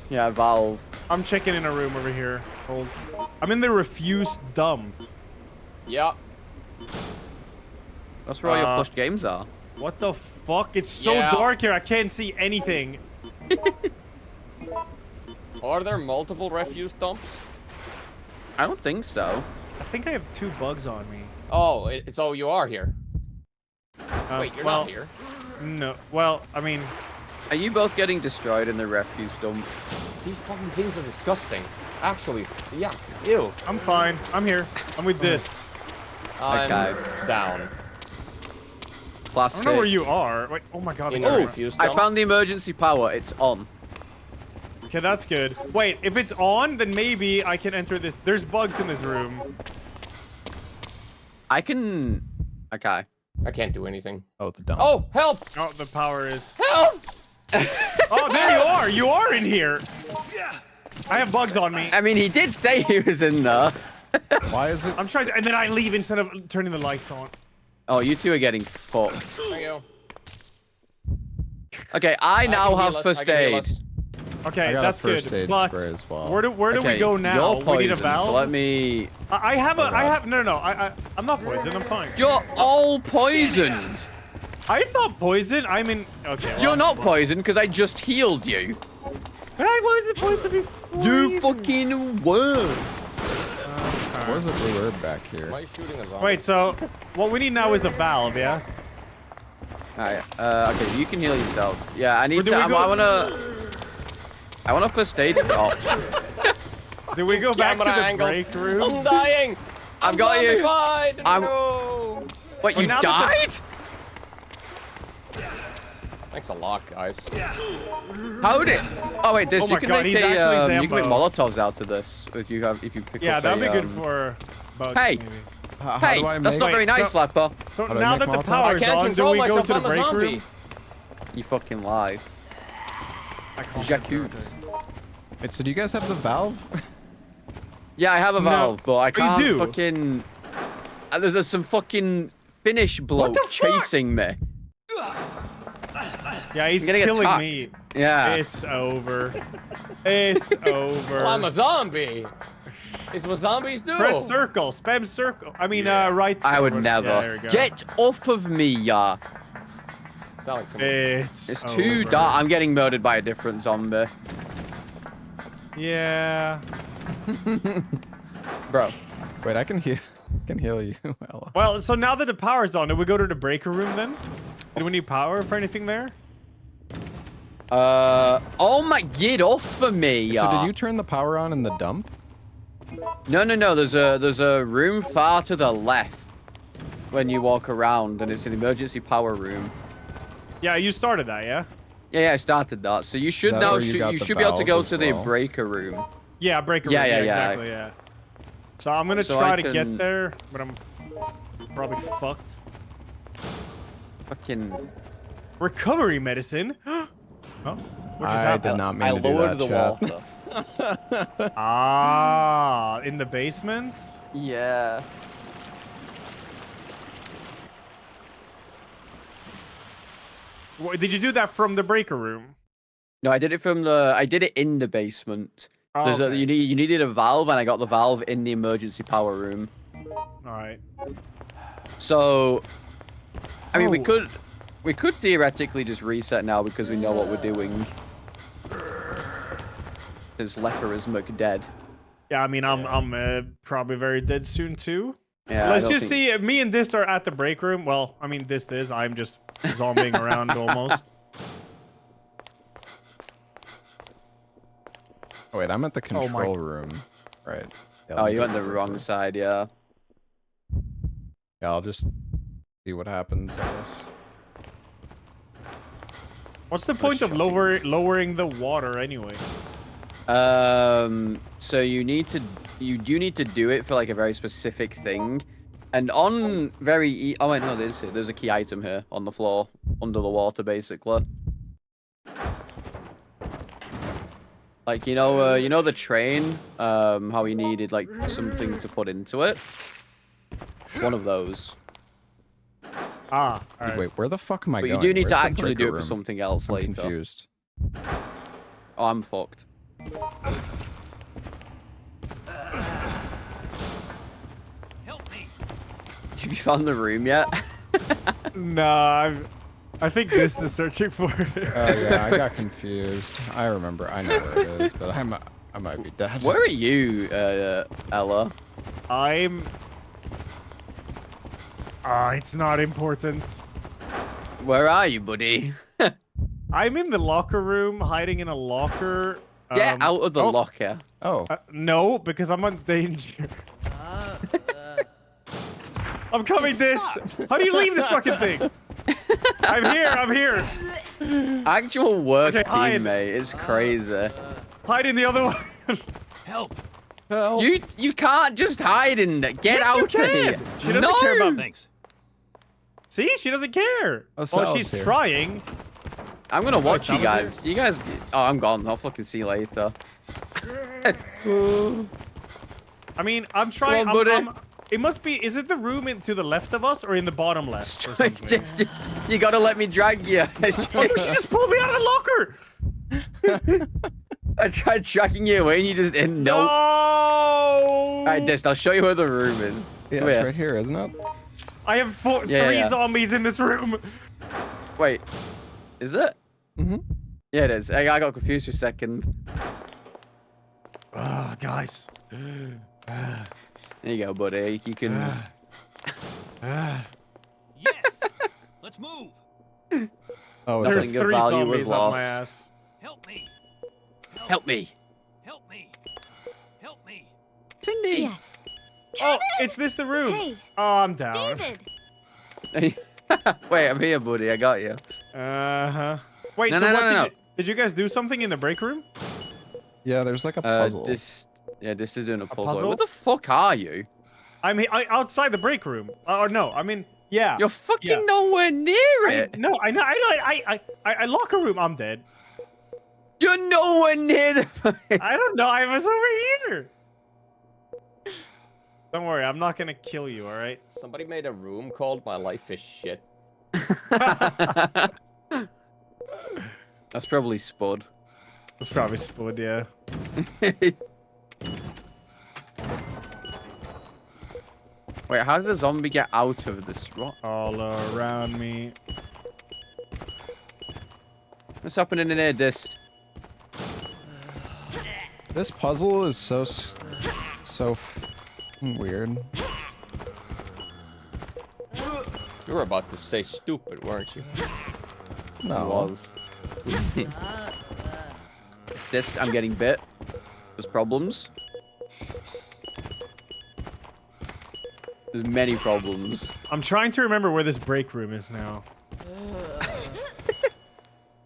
Yeah, a valve. I'm checking in a room over here. Hold. I'm in the refuse dump. Yeah. That's where all your flushed games are. What the fuck? It's so Yeah. dark here. I can't see anything. Are there multiple refuse dumps? I don't think so. I think I have 2 bugs on me. Oh, so you are here. Wait, you're well, not here. No. Well, I mean, Are you both getting destroyed in the refuse dump? These fucking things are disgusting. Actually, yuck. Ew. I'm fine. I'm here. I'm with Dist. I'm Okay. down. I Classic. don't know where you are. Wait. Oh my god. In the the camera. refuse I dump. found the emergency power. It's on. Okay, that's good. Wait, if it's on, then maybe I can enter this. There's bugs in this room. I can. Okay. I can't do anything. Oh, the dump. Oh, help! Oh, the power is. Help! Oh, there you are. You are in here. I have bugs on me. I mean, he did say he was in there. Why is it? I'm trying to, and then I leave instead of turning the lights on. Oh, you two are getting fucked. Thank you. Okay, I now can have heal us, first I can heal aid. us. Okay, I got that's a first good. aid But spray as well. where do we Okay, go now? You're We poisoned, need a valve. so let me. I have a. Oh, I God. have. No. I'm not poisoned. I'm fine. You're all poisoned. I'm not poisoned. I'm in. Okay. well, You're I'm not fucked. poisoned because I just healed you. But I wasn't poisoned before. You fucking were. Where's the blue herb back here? Am I shooting a zombie? Wait. So what we need now is a valve. Yeah. Alright. Okay, you can heal yourself. Yeah, I need do to. we go- I want a first aid spot. Do we go back to Camera the angles. break room? I'm dying. I've got you. zombified. I'm- No. Wait, Well, you now that died? Thanks a lot, guys. How did? Oh wait, this Oh you my can God, make he's actually you can make Zambo. molotovs out of this if you pick Yeah, up that'd be a, good for bugs. Hey! Maybe. How Hey, do I that's make? not very Wait, nice, so- Slapper. So How do I now make that the Molotov? I power's can't on, do control we go myself. to the I'm a break zombie. room? You fucking lie. I can't Jacques. Wait, so do you guys have the valve? Yeah, I have a No, valve, but I but you can't do. fucking. There's some fucking Finnish bloke the fuck? chasing me. Yeah, he's I'm getting killing attacked. me. Yeah. It's over. It's over. Well, I'm a zombie. It's what zombies do. Press circle. Spam circle. I mean, right. I would Yeah, there never. we go. Get off of me, yeah. It's not like It's Too over. dark. I'm getting murdered by a different zombie. Yeah. Bro. Wait, I can heal you. Well, Well, so now that the power's on, do we go to the breaker room then? Do we need power for anything there? Oh my, get off of me, so yeah. did you turn the power on in the dump? No. There's a room far to the left when you walk around, and it's an emergency power room. Yeah, you started that, yeah? Yeah, I started that. So you should that now where you got you the should be able to valve go as to the well? breaker room. Yeah, breaker Yeah, room. yeah, Yeah, yeah. exactly, yeah. So I'm gonna So try I to can- get there, but I'm probably fucked. Fucking. Recovery medicine? Oh, what just I happened? did not mean I to do lowered that, the chat. water. Ah, in the basement? Yeah. Did you do that from the breaker room? No, I did it from the. I did it in the basement. Oh, There's okay. you needed a valve, and I got the valve in the emergency power room. Alright. So, I mean, we Oh. could theoretically just reset now because we know what we're doing. Because Leper is dead. Yeah, I mean, I'm probably very dead soon too. Yeah. I Let's don't just think- see. Me and Dist are at the break room. Well, I mean, Dist is. I'm just zombieing around almost. Oh, wait, I'm at the Oh my- control room. Right. Yeah, Oh, let me you go went the to wrong breaker. side, yeah. Yeah, I'll just see what happens, I guess. What's the point of shocking. lowering the water anyway? So you do need to do it for like a very specific thing. And on oh wait, no, there's a key item here on the floor, under the water, basically. Like you know the train, how he needed like something to put into it. One of those. Ah, all right. Wait, where the fuck am I But going? you do need Where's to the actually breaker do it for room? something else I'm later. confused. Oh, I'm fucked. Help me. Have you found the room yet? Nah, I think this is searching for it. Oh yeah, I got confused. I remember. I know where it is, but I might be dead. Where are you, Ella? I'm. Ah, it's not important. Where are you, buddy? I'm in the locker room, hiding in a locker. Get out of the oh, locker. Oh, No, because I'm in danger. I'm coming, Dist. How do you leave this fucking thing? I'm here. I'm here. Actual worst Okay, hide. teammate. It's crazy. Hide in the other one. Help. Help. You can't just hide in there. Get Yes, you out of here. can. She doesn't care about me. Thanks. See, she doesn't care. Oh, Well, Sal's she's here. trying. I'm gonna watch you Sal's guys. You guys. Oh, I'm gone. I'll fucking see you later. I mean, I'm trying. Come on, buddy. It must be. Is it the room to the left of us or in the bottom left? Or something? You gotta let me drag you. Oh, she just pulled me out of the locker. I tried tracking you away and you just didn't know. No. Alright, Dist, I'll show you where the room is. yeah, Come it's here. right here, isn't it? I have Yeah, three yeah. zombies in this room. Wait, is it? Mm-hmm. Yeah, it is. I got confused for a second. Ah, guys. There you go, buddy. You can. Yes. Let's move. Oh, There's it's There's Nothing of three value zombies was up my lost. ass. Help me. Help me. Help me. Help me. Cindy. Yes. Oh, it's this the room. Hey, Oh, I'm down. David. Wait, I'm here, buddy. I got you. Uh-huh. Wait, No, so no, what no, no, did did you guys do something in the break room? yeah. There's like a puzzle. This is doing a puzzle. puzzle? Where the fuck are you? I'm outside the break room. Or no, I mean, yeah. You're fucking yeah. nowhere near it. No, I know. I locker room. I'm dead. You're nowhere near the. I don't know. I was over here. Don't worry. I'm not gonna kill you. All right. Somebody made a room called My Life is Shit. That's probably Spud. That's probably Spud. Yeah. Wait, how did a zombie get out of this rock? All around me. What's happening in here, Dist? This puzzle is so weird. You were about to say stupid, weren't you? No. Was. Dist, I'm getting bit. There's problems. There's many problems. I'm trying to remember where this break room is now.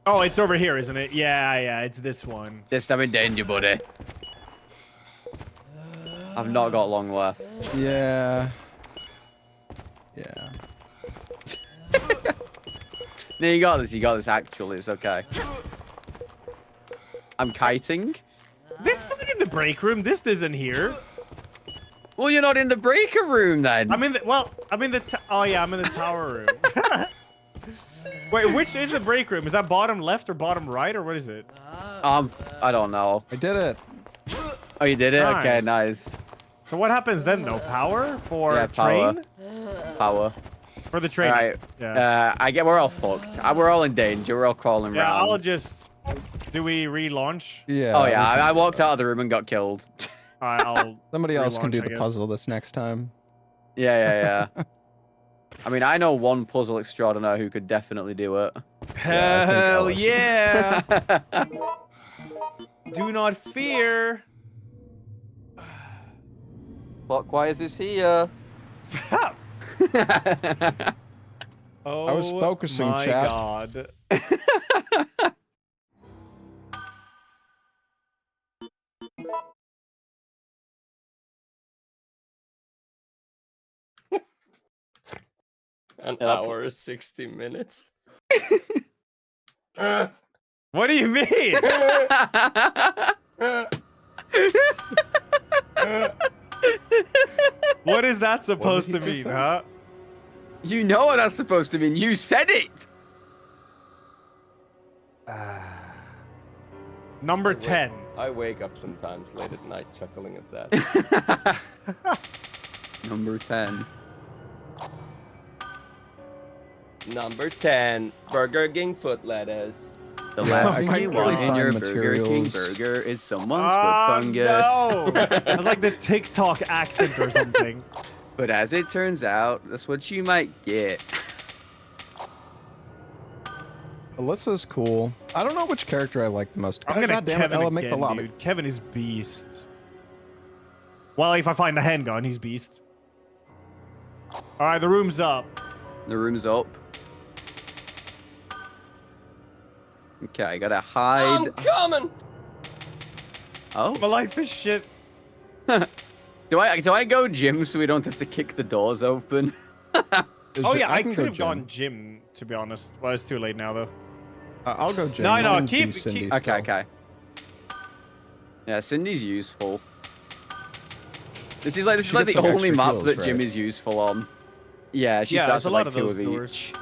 Oh, it's over here, isn't it? Yeah, it's this one. Dist, I'm in danger, buddy. I've not got long left. Yeah. Yeah. No, you got this, actually. It's okay. I'm kiting. This not in the break room. This isn't here. Well, you're not in the breaker room, then. I'm in the oh yeah, I'm in the tower room. Wait, which is the break room? Is that bottom left or bottom right or what is it? I don't know. I did it. Oh, you did it? Okay, Nice. nice. So what happens then though? Power for Yeah, power. train? Power. For the train. Alright. Yeah. We're all fucked. We're all in danger. We're all crawling Yeah, around. I'll just do we relaunch? Yeah. Oh, yeah. we can I do walked that. out of the room and got killed. I'll Somebody else can relaunch, do I the guess. puzzle this next time. Yeah. I mean, I know one puzzle extraordinaire who could definitely do it. Yeah, I think Hell Ella should. yeah! Do not fear. Clockwise is here. Oh, I was focusing, my chap. God. An Yeah, hour, 60 minutes. What do you mean? What is that supposed he to just mean, say? huh? You know what that's supposed to mean. You said it. Number 10. I wake up sometimes late at night chuckling at that. Number 10. Number 10, Burger King foot lettuce. The Yeah, last I thing can you really want in your find Burger King materials. burger is someone's foot Oh, fungus. no. That's like the TikTok accent or something. But as it turns out, that's what you might get. Alyssa's cool. I don't know which character I like the most. I'm gonna God damn it, Kevin Ella, make the again, lobby. dude. Kevin is beast. Well, if I find the handgun, he's beast. All right, the room's up. The room's up. Okay, I gotta hide. I'm coming! Oh, My life is shit. do I go gym so we don't have to kick the doors open? Oh yeah, I can could go have gym. gone gym, to be honest. Well, it's too late now, though. I'll go gym. No, You no, can keep- be Cindy keep- Okay, still. okay. Yeah, Cindy's useful. This is like She the gets some only extra map heals, that Jim right? is useful on. Yeah, she Yeah, starts there's a with lot like of two those of doors. each.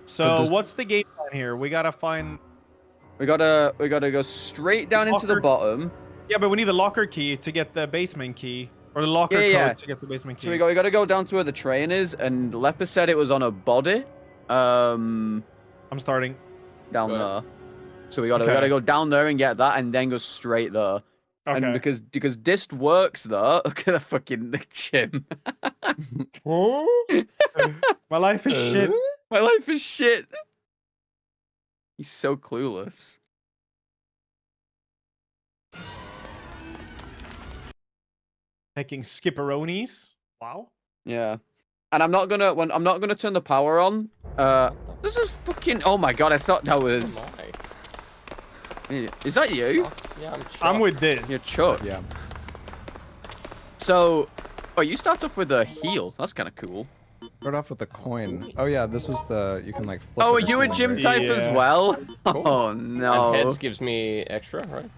So does- what's the game plan here? We gotta find. We gotta go straight down into the Locker- bottom. Yeah, but we need the locker key to get the basement key, or the locker Yeah, yeah. code to get the basement key. So we gotta go down to where the train is, and Leper said it was on a body. I'm starting. Down Go there. ahead. So we gotta Okay. go down there and get that, and then go straight there. Okay. And because Dist works there, look at the fucking gym. My life is shit. My life is shit. He's so clueless. Making skipperonis. Wow. Yeah. And I'm not gonna turn the power on. This is fucking. Oh my god! I thought that was. Oh my. Is that you? Yeah, I'm I'm with this. You're Chuck. Yeah. So, oh, you start off with a heal. That's kind of cool. Start off with a coin. Oh yeah, this is the you can like. Flip Oh, it are or you a something, gym right? type as Yeah. well? Cool. Oh no. And heads gives me extra, right?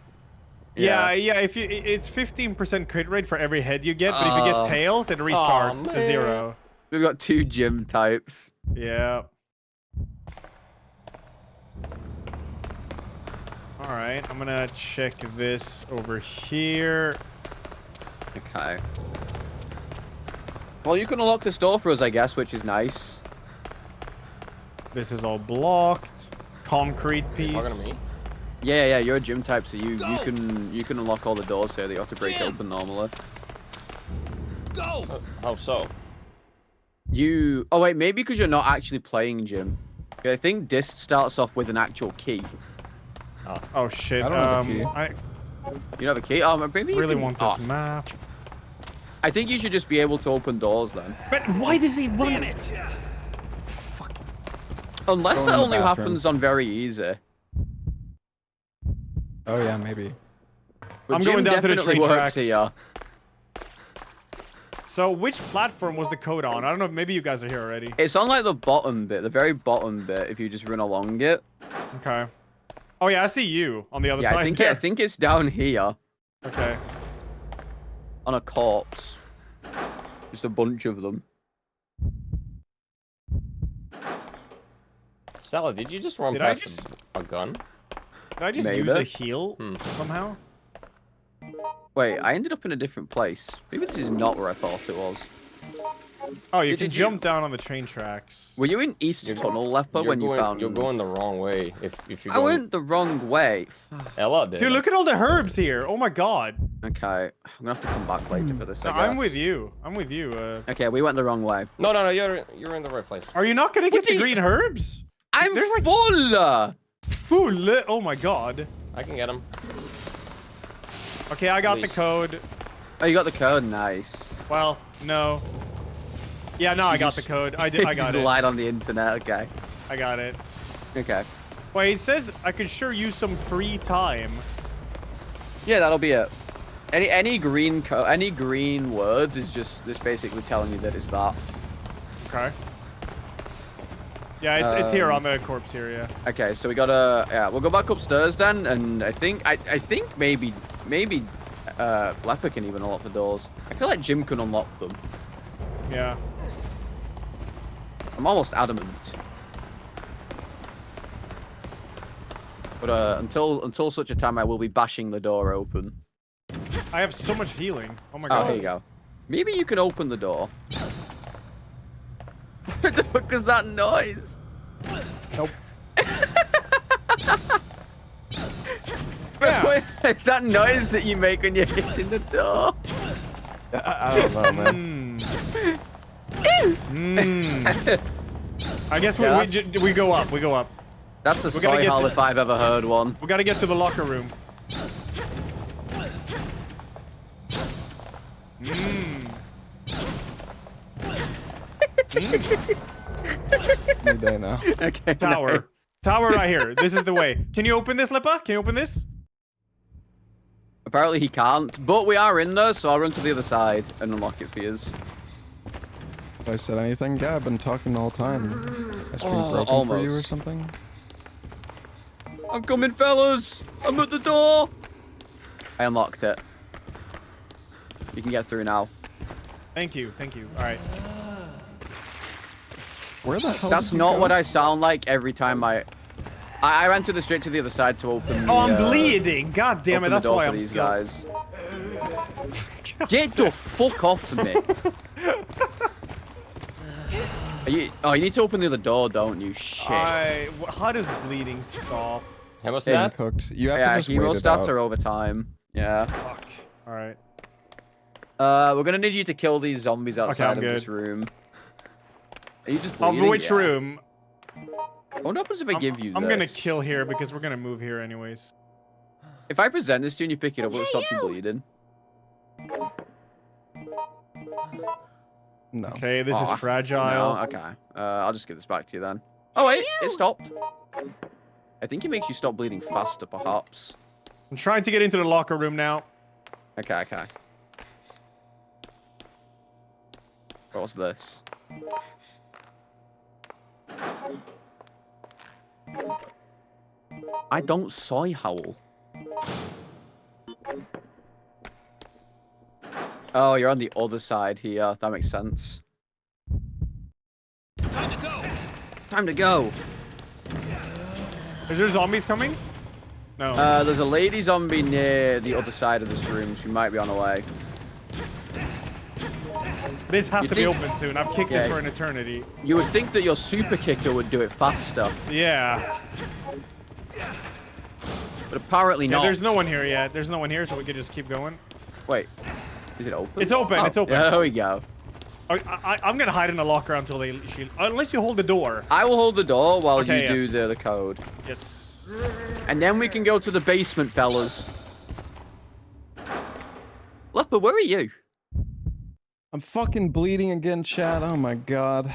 Yeah, yeah. If you, it's 15% crit rate for every head you get, but if you get tails, it restarts to man. 0. We've got 2 gym types. Yeah. All right, I'm gonna check this over here. Okay. Well, you can unlock this door for us, I guess, which is nice. This is all blocked. Concrete You're talking piece. to me? Yeah, you're a gym type, so you can unlock all the doors here that you have to break Jim! open normally. Go! How so? Oh wait, maybe because you're not actually playing gym. I think Dist starts off with an actual key. Oh shit. I don't have a key. I You have a key? Oh, maybe you really can... want this oh, map. I think you should just be able to open doors then. But why does he run? Damn it! Fuck. Unless Go in that the only bathroom. happens on very easy. Oh yeah, maybe. But I'm gym going down to the definitely train works tracks. here. So which platform was the code on? I don't know. Maybe you guys are here already. It's on like the bottom bit, the very bottom bit. If you just run along it. Okay. Oh yeah, I see you on the other Yeah, side. I there. think it's down here Okay. on a corpse. Just a bunch of them. Stella, did you just run Did I past just- a gun? Did I just Maybe. use a heal Hmm. somehow? Wait, I ended up in a different place. Maybe this is not where I thought it was. Oh, you Did can you- jump down on the train tracks. Were you in East You're- Tunnel, Leper, You're when you going, found... You're going the wrong way. If you I went the wrong way. Ella did. Dude, look at all the herbs here. Oh my god. Okay, I'm gonna have to come back later for this, No, I guess. I'm with you. I'm with you. Okay, we went the wrong way. No, you're in the right place. Are you not gonna get do the you- green herbs? I'm There's, like- full! Full. Oh my god. I can get him. Okay, I got the Please. code. Oh, you got the code? Nice. Well, no. Yeah, no, I got the Jesus. code. I did. I got Just it. lied on the internet, okay. I got it. Okay. Wait, it says I could sure use some free time. Yeah, that'll be it. Any green words is just this basically telling you that it's that. Okay. Yeah, it's here on the corpse here, yeah. Okay, so we gotta we'll go back upstairs then, and I think maybe Leper can even unlock the doors. I feel like Jim can unlock them. Yeah. I'm almost adamant. But until such a time, I will be bashing the door open. I have so much healing. Oh my Oh, god. here you go. Maybe you can open the door. What the fuck is that noise? Nope. Wait, it's that noise that you make when you're hitting the door. I don't know, man. I guess Yeah, we go up. We go up. That's a We gotta soy get hall to- if I've ever heard one. We gotta get to the locker room. Any day now. Okay. Tower. nice. Tower right here. This is the way. Can you open this, Lipa? Can you open this? Apparently he can't, but we are in there, so I'll run to the other side and unlock it for you. If I said anything, yeah, I've been talking the whole time. I screen broken for you or almost. something? I'm coming, fellas. I'm at the door. I unlocked it. You can get through now. Thank you. Thank you. All right. Where the hell That's did you not go? what I sound like every time I ran straight to the other side to open. Oh, I'm the, bleeding. God damn it. open the That's door why for I'm these still. guys. Get the fuck off me. You need to open the other door, don't you? Shit. How does bleeding stop? How much Getting that? cooked. You have Yeah, to just he wait will it start out. her over time. Yeah. Fuck. All right. We're gonna need you to kill these zombies outside I'm of this good. room. Are you just Of bleeding? which Yeah. room? What happens if I give you I'm this? gonna kill here because we're gonna move here anyways. If I present this to you and you pick it up, will it stop you bleeding? No. Okay, this is Aw, fragile. No, okay. I'll just give this back to you then. Oh wait, it stopped. I think it makes you stop bleeding faster, perhaps. I'm trying to get into the locker room now. Okay. What's this? I don't soy howl. Oh, you're on the other side here. That makes sense. Time to go. Time to go. Is there zombies coming? No. There's a lady zombie near the other side of this room. She might be on her way. This has you to be think- open soon. I've kicked this Yeah. for an eternity. You would think that your super kicker would do it faster, Yeah. but apparently Yeah, not. there's no one here yet. There's no one here, so we could just keep going. Wait, is it open? It's open, Oh, it's open. There we go. I'm gonna hide in the locker until they shield. Unless you hold the door. I will hold the door while Okay, you do yes. the code. Yes. And then we can go to the basement, fellas. Leper, where are you? I'm fucking bleeding again, Chad. Oh my god.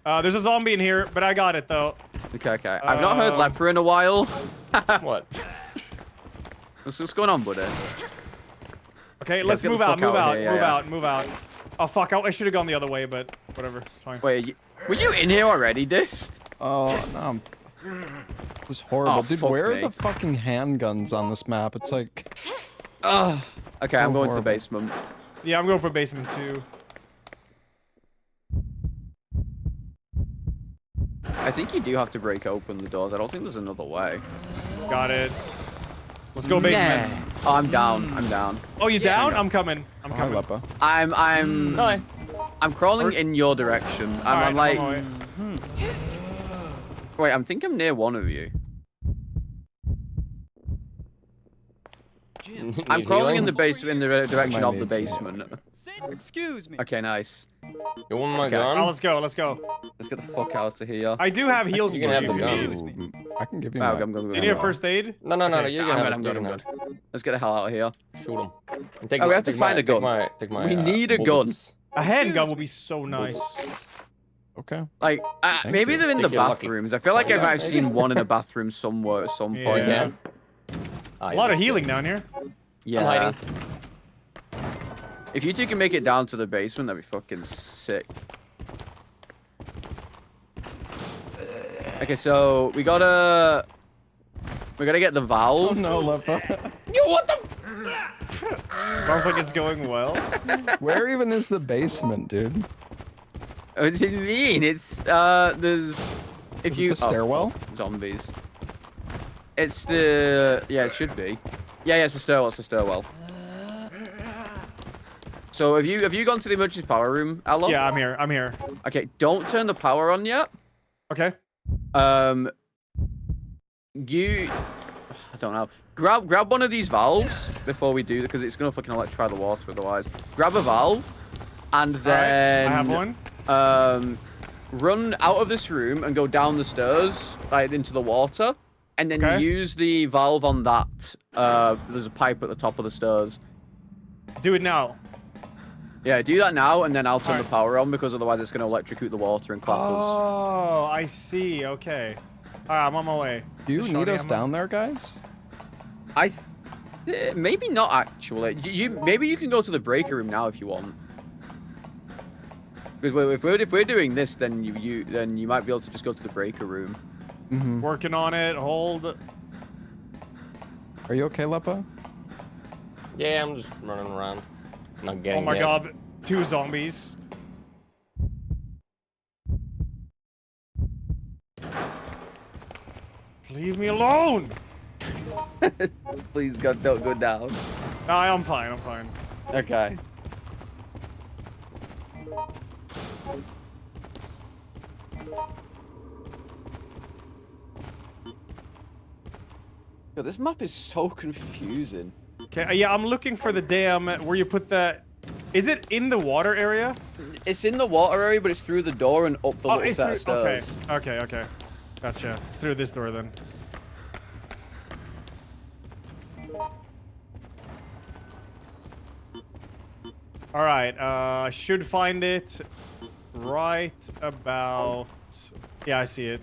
There's a zombie in here, but I got it though. Okay. I've not heard Leper in a while. What? What's going on, buddy? Okay, Yeah, let's get the move out, fuck move out out, of here, move yeah. out, move out. Oh fuck, I should have gone the other way, but whatever, it's fine. Wait, were you in here already, Dist? Oh, no. This is horrible. Oh, Dude, fuck where me. are the fucking handguns on this map? It's like... Ugh. Okay, I'm So going to the horrible. basement. Yeah, I'm going for basement too. I think you do have to break open the doors. I don't think there's another way. Got it. Let's go basement. Nah. Oh, I'm down. I'm down. Oh, you down? go. I'm coming. I'm Hi, coming. Lepa. Hi. I'm crawling in your direction. I'm Alright, like, I'm away. wait, I think I'm near one of you. Jim, I'm You crawling in healing? the in the direction Might of the need some. basement. Excuse me. Okay, nice. You want my Okay. Oh, gun? let's go. Let's go. Let's get the fuck out of here. I do have heals You for can you have if the you gun. need. I can give you Oh, my... I'm good. You need a first aid? No, Okay. you can I'm have good. it, I'm you good. can I'm have good. it. Let's get the hell out of here. Shoot him. And take Oh, we my- have to take find my- a gun. Take my, We need a gun. bullets. A handgun would be so nice. Okay. Like, maybe you. they're in the Think you're lucky. bathrooms. I feel like I Yeah, might have maybe. seen one in a bathroom somewhere at some Yeah. point. Yeah. A lot of healing down here. Yeah. I'm hiding. If you two can make it down to the basement, that'd be fucking sick. Okay, so we gotta get the Oh valve. no, Lepa. You what the? Sounds like it's going well. Where even is the basement, dude? What do you mean? It's there's if Is it you the stairwell? fuck, zombies. It's the it should be. Yeah, it's a stairwell. It's a stairwell. So have you gone to the emergency power room, Ella? Yeah, I'm here. I'm here. Okay, don't turn the power on yet. Okay. You I don't know. Grab one of these valves before we do, because it's gonna fucking electrify the water otherwise. Grab a valve, and then I have one. Run out of this room and go down the stairs, like into the water, and then Okay. use the valve on that. There's a pipe at the top of the stairs. Do it now. Yeah, do that now, and then I'll turn the Alright. power on, because otherwise it's gonna electrocute the water and clap us. Oh, I see. Okay. Alright, I'm on my way. Do you Just need shotty us ammo? down there, guys? Maybe not actually. Maybe you can go to the breaker room now if you want. Because if we're doing this, then you might be able to just go to the breaker room. Mm-hmm. Working on it. Hold. Are you okay, Lepa? Yeah, I'm just running around. Not getting. Oh my hit. god. 2 zombies. Leave me alone. Please God, don't go down. No, I'm fine. I'm fine. Okay. Yo, this map is so confusing. Okay. Yeah, I'm looking for the damn where you put the. Is it in the water area? It's in the water area, but it's through the door and up the little it's set of through. Okay. stairs. Okay. Okay. Gotcha. It's through this door then. All right. I should find it right about. Yeah, I see it.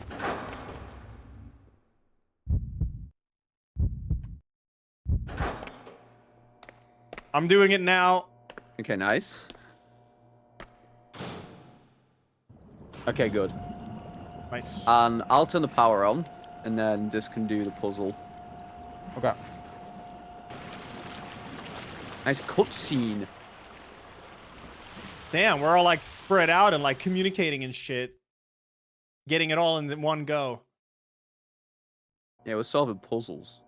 I'm doing it now. Okay, nice. Okay, good. Nice. And I'll turn the power on, and then this can do the puzzle. Okay. Nice cutscene. Damn, we're all like spread out and like communicating and shit. Getting it all in one go. Yeah, we're solving puzzles.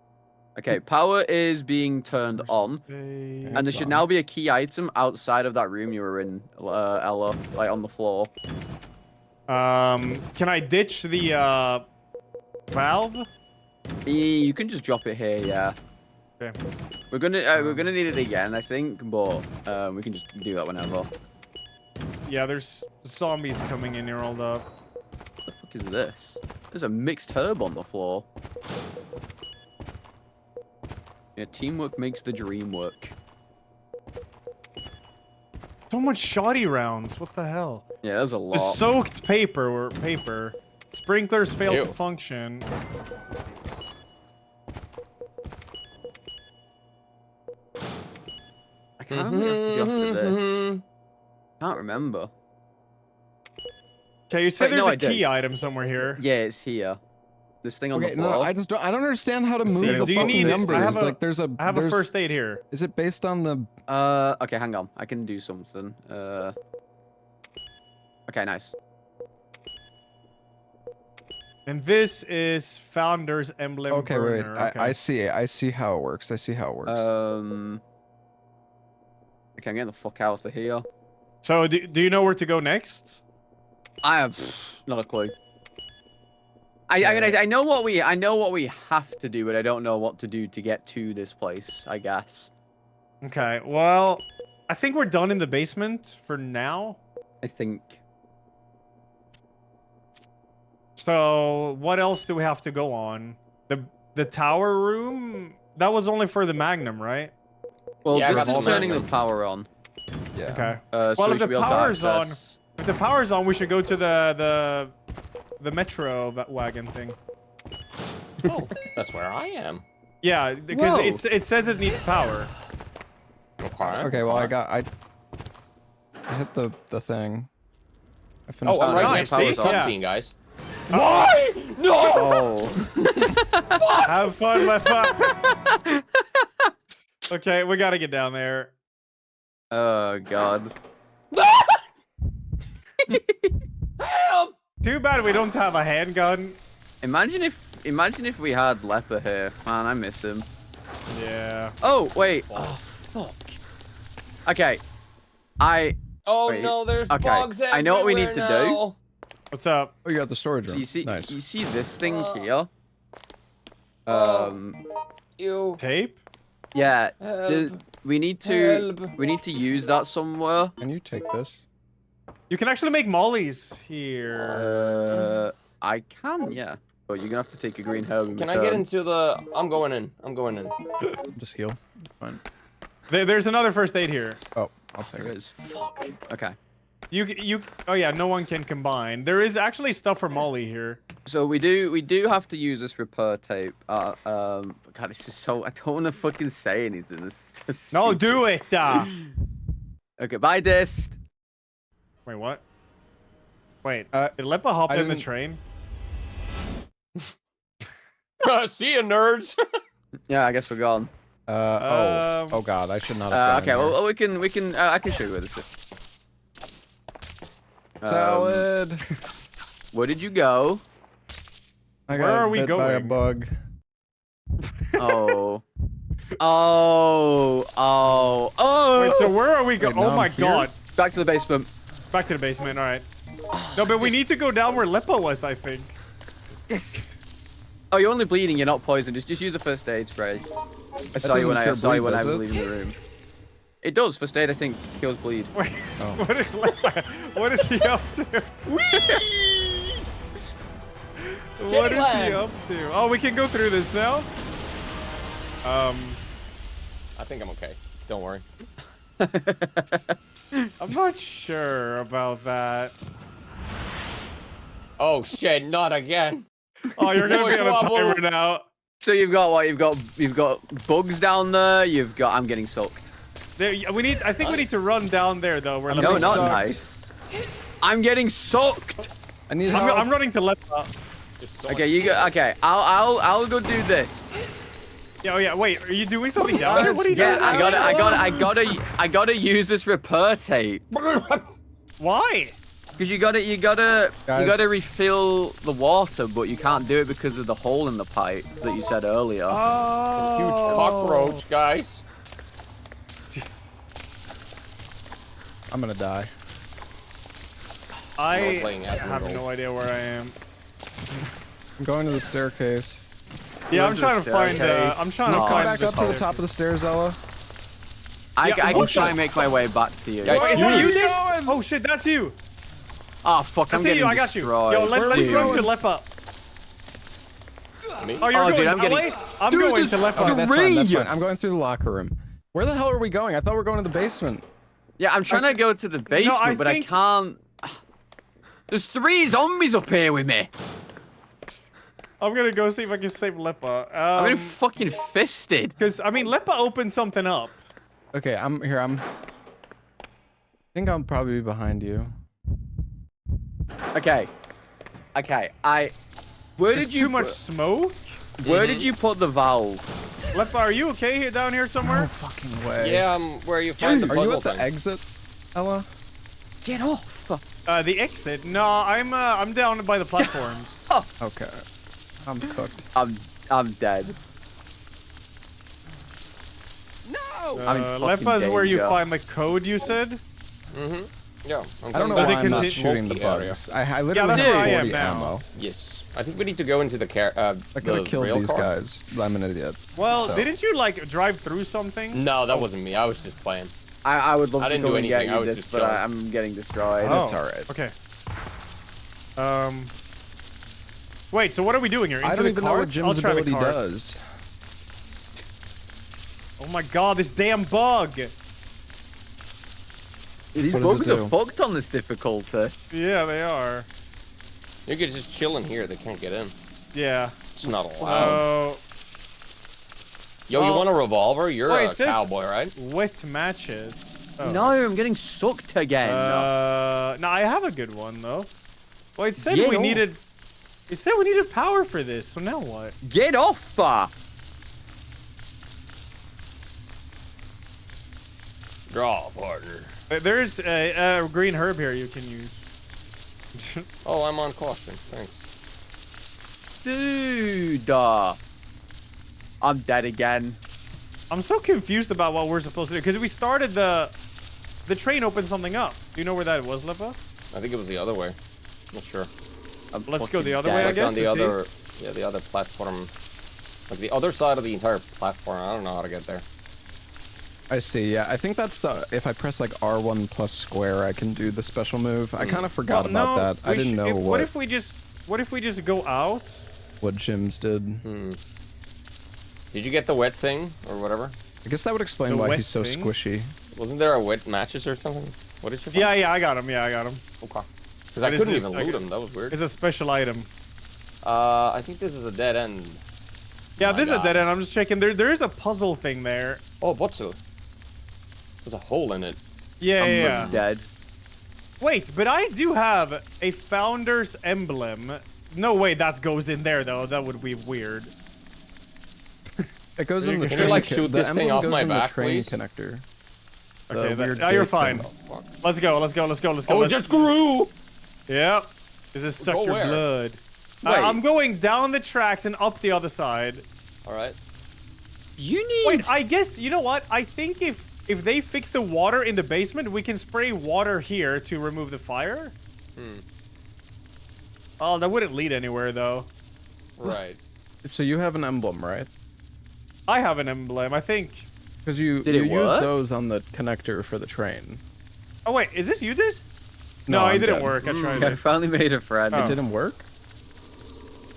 Okay, power is being turned on, and there It's should on. now be a key item outside of that room you were in, Ella, like on the floor. Can I ditch the valve? You can just drop it here, yeah. Okay. We're gonna need it again, I think, but we can just do that whenever. Yeah, there's zombies coming in here all up. What the fuck is this? There's a mixed herb on the floor. Yeah, teamwork makes the dream work. So much shoddy rounds. What the hell? Yeah, there's a The lot. soaked paper. Sprinklers fail Ew. to function. I can't remember what we have to do after this. Can't remember. Okay, you said Wait, there's no, a I did. key item somewhere here. Yeah, it's here. This thing on Okay, the floor. no, I don't understand how to move See, the do you fucking need- I numbers. have a- Like, there's a. I have a there's- first aid here. Is it based on the? Okay, hang on. I can do something. Okay, nice. And this is Founder's Emblem Okay, wait. burner. I see it. I see how it works. I see how it works. Okay, I'm getting the fuck out of here. So, do you know where to go next? I have not a clue. I mean, I know what we have to do, but I don't know what to do to get to this place, I guess. Okay, well, I think we're done in the basement for now. I think. So, what else do we have to go on? The tower room? That was only for the Magnum, right? Well, Yeah, I this got is the turning the Magnum. power on. yeah. Okay. So Well, we if should the be able to power's on- access- If the power's on, we should go to the metro wagon thing. Oh, that's where I am. Yeah, because Whoa. it says it needs power. Okay. Okay, well, I hit the thing. I finished. Oh, I'm the- right Nice, next to the see? Yeah. cutscene, guys. Why? No! Oh. Have fun, Leffa. Okay, we gotta get down there. Oh god. Help! Too bad we don't have a handgun. Imagine if we had Leper here. Man, I miss him. Yeah. Oh, wait. Oh, fuck. Okay. Oh Wait, no, there's okay, bugs I know what we need to do. now. What's up? Oh, you're at the storage So room. you see, Nice. you see this thing here? You Tape? Yeah. help. We need to Help. use that somewhere. Can you take this? You can actually make mollies here. I can, yeah. But you're gonna have to take a green herb in Can I return. get into the? I'm going in. I'm going in. Just heal. It's fine. There's another first aid here. Oh, I'll take There it. is. Fuck. Okay. Oh yeah, no one can combine. There is actually stuff for Molly here. So we do have to use this repair tape. God, this is so. I don't want to fucking say anything. This is so No, stupid. do it. Okay, bye, Dist. Wait, what? Wait, Uh, did Leppa hop I in the didn't- train? See you, nerds. Yeah, I guess we're gone. Oh god, I should not have Okay, gone well, we can. I can show you where this is. here. Salad. Where did you go? I Where got are we bit by a going? bug. Oh. Oh. Wait, so where are we going? Wait, Oh now my I'm here? god. Back to the basement. Back to the basement, alright. No, but we need to go down where Leppa was, I think. Yes. Oh, you're only bleeding. You're not poisoned. Just use the first aid spray. I saw you doesn't when I cure saw you bleed, when I does was it? leaving the room. It does. First aid, I think, kills bleed. Wait, Oh. what is Leppa? What is he up to? What is he up to? Oh, we can go through this now? I think I'm okay. Don't worry. I'm not sure about that. Oh shit! Not again. Oh, you're gonna More be on a trouble. timer now. So you've got what? You've got bugs down there. You've got. I'm getting sucked. We need. I think we need to run down there though. Where No, Leppa not was. nice. I'm getting sucked. I need help. I'm running to Leppa. Just so Okay, much- you go. Okay, I'll go do this. Yeah, oh yeah. Wait, are you doing something down there? What are you Yeah, doing? I gotta use this repair tape. Why? Because you gotta Guys. refill the water, but you can't do it because of the hole in the pipe that you said earlier. Oh. Huge cockroach, guys. I'm gonna die. I We're playing have Admiral. no idea where I am. I'm going to the staircase. Yeah, I'm Where's trying the to find. staircase? I'm trying No, to Come find. back up to the top of the stairs, Ella. I Yeah, can what try the- and make my way back to you. Yeah, Wait, is that you, Huge. Dish? Oh shit, that's you. Oh fuck, I I'm see getting you. I got you. destroyed. Yo, let's Dude. run to Leppa. Me? Oh, you're Oh, going dude, I'm that getting- way? I'm Dude, going this to Leppa. Okay, that's fine. That's Three! fine. I'm going through the locker room. Where the hell are we going? I thought we were going to the basement. Yeah, I'm trying to go to the basement, I but think- I can't. There's 3 zombies up here with me. I'm gonna go see if I can save Leppa. I'm getting fucking fisted. Because I mean, Leppa opened something up. Okay, I'm here. I think I'll probably be behind you. Okay. Okay. Where There's did you too much smoke. Where did you put the valve? Leppa, are you okay here down here No somewhere? fucking way. Yeah, where you find the Are puzzle you at the thing. exit, Ella? Get off. The exit? No, I'm down by the platforms. Okay. I'm cooked. I'm dead. No. I'm in fucking Leppa's where you danger. find the code. You said. Mm-hmm. Yeah. I don't know Does why it I'm not continue- shooting the Smoky area. bugs. I literally that's where I have am 40 now. ammo. Yes. I think we need to go into the I could have the killed rail these car. guys. I'm an idiot. Well, So- didn't you like drive through something? No, that wasn't me. I was just playing. I would love I to didn't go do and get anything, I you was this, just but chilling. I'm getting destroyed. Oh, That's alright. Okay. Wait. So what are we doing here? Into I don't the even cart? know what Jim's I'll try the ability cart. does. Oh my god, this damn bug. These What does it bugs are do? fucked on this difficulty. Yeah, they are. You could just chill in here. They can't get in. Yeah. It's not allowed. So Yo, you well- want a revolver? You're Wait, a it says- cowboy, right? wet matches. Oh. No, I'm getting sucked again. No, I have a good one though. Well, it said Yeah, we no. needed. You said we needed power for this, so now what? Get off! Draw, partner. There's a green herb here you can use. Oh, I'm on caution. Thanks. Dude! I'm dead again. I'm so confused about what we're supposed to do because we started the train opened something up. Do you know where that was, Lipa? I think it was the other way. Not sure. Let's go the other dead. way, I Like guess. on the to other, see. yeah, the other platform. Like the other side of the entire platform. I don't know how to get there. I see. Yeah, I think that's the. If I press like R1 plus square, I can do the special move. I kind of forgot about that. I didn't know What if we just go out? what Jim's did. Did you get the wet thing or whatever? I guess that would explain The why wet he's so thing? squishy. Wasn't there a wet matches or something? What did you find? Yeah, I got him. Yeah, I got him. Okay. Because I What is couldn't this? even Like loot a- him. That was weird. It's a special item. I think this is a dead end. Yeah, My this is a God. dead end. I'm just checking. There is a puzzle thing there. Oh, what's it? There's a hole in it. Yeah, I'm yeah. dead. Wait, but I do have a founder's emblem. No way that goes in there though. That would be weird. It goes in the Can train. you, like, co- shoot the this thing emblem off goes my in back, the train please? connector. The Okay, weird you're date fine. thing. Oh, fuck. Let's go. Let's go. Let's go. Let's go. Oh, Let's it just grew! Yep. This is suck Go your where? blood. Wait. I'm going down the tracks and up the other side. Alright. You need. Wait, I guess you know what? I think if they fix the water in the basement, we can spray water here to remove the fire. Oh, that wouldn't lead anywhere though. Right. So you have an emblem, right? I have an emblem, I think. Because you Did you it use work? those on the connector for the train. Oh wait, is this you, this? No, No, it I'm didn't dead. work. I tried I it. finally made a friend. Oh. It didn't work?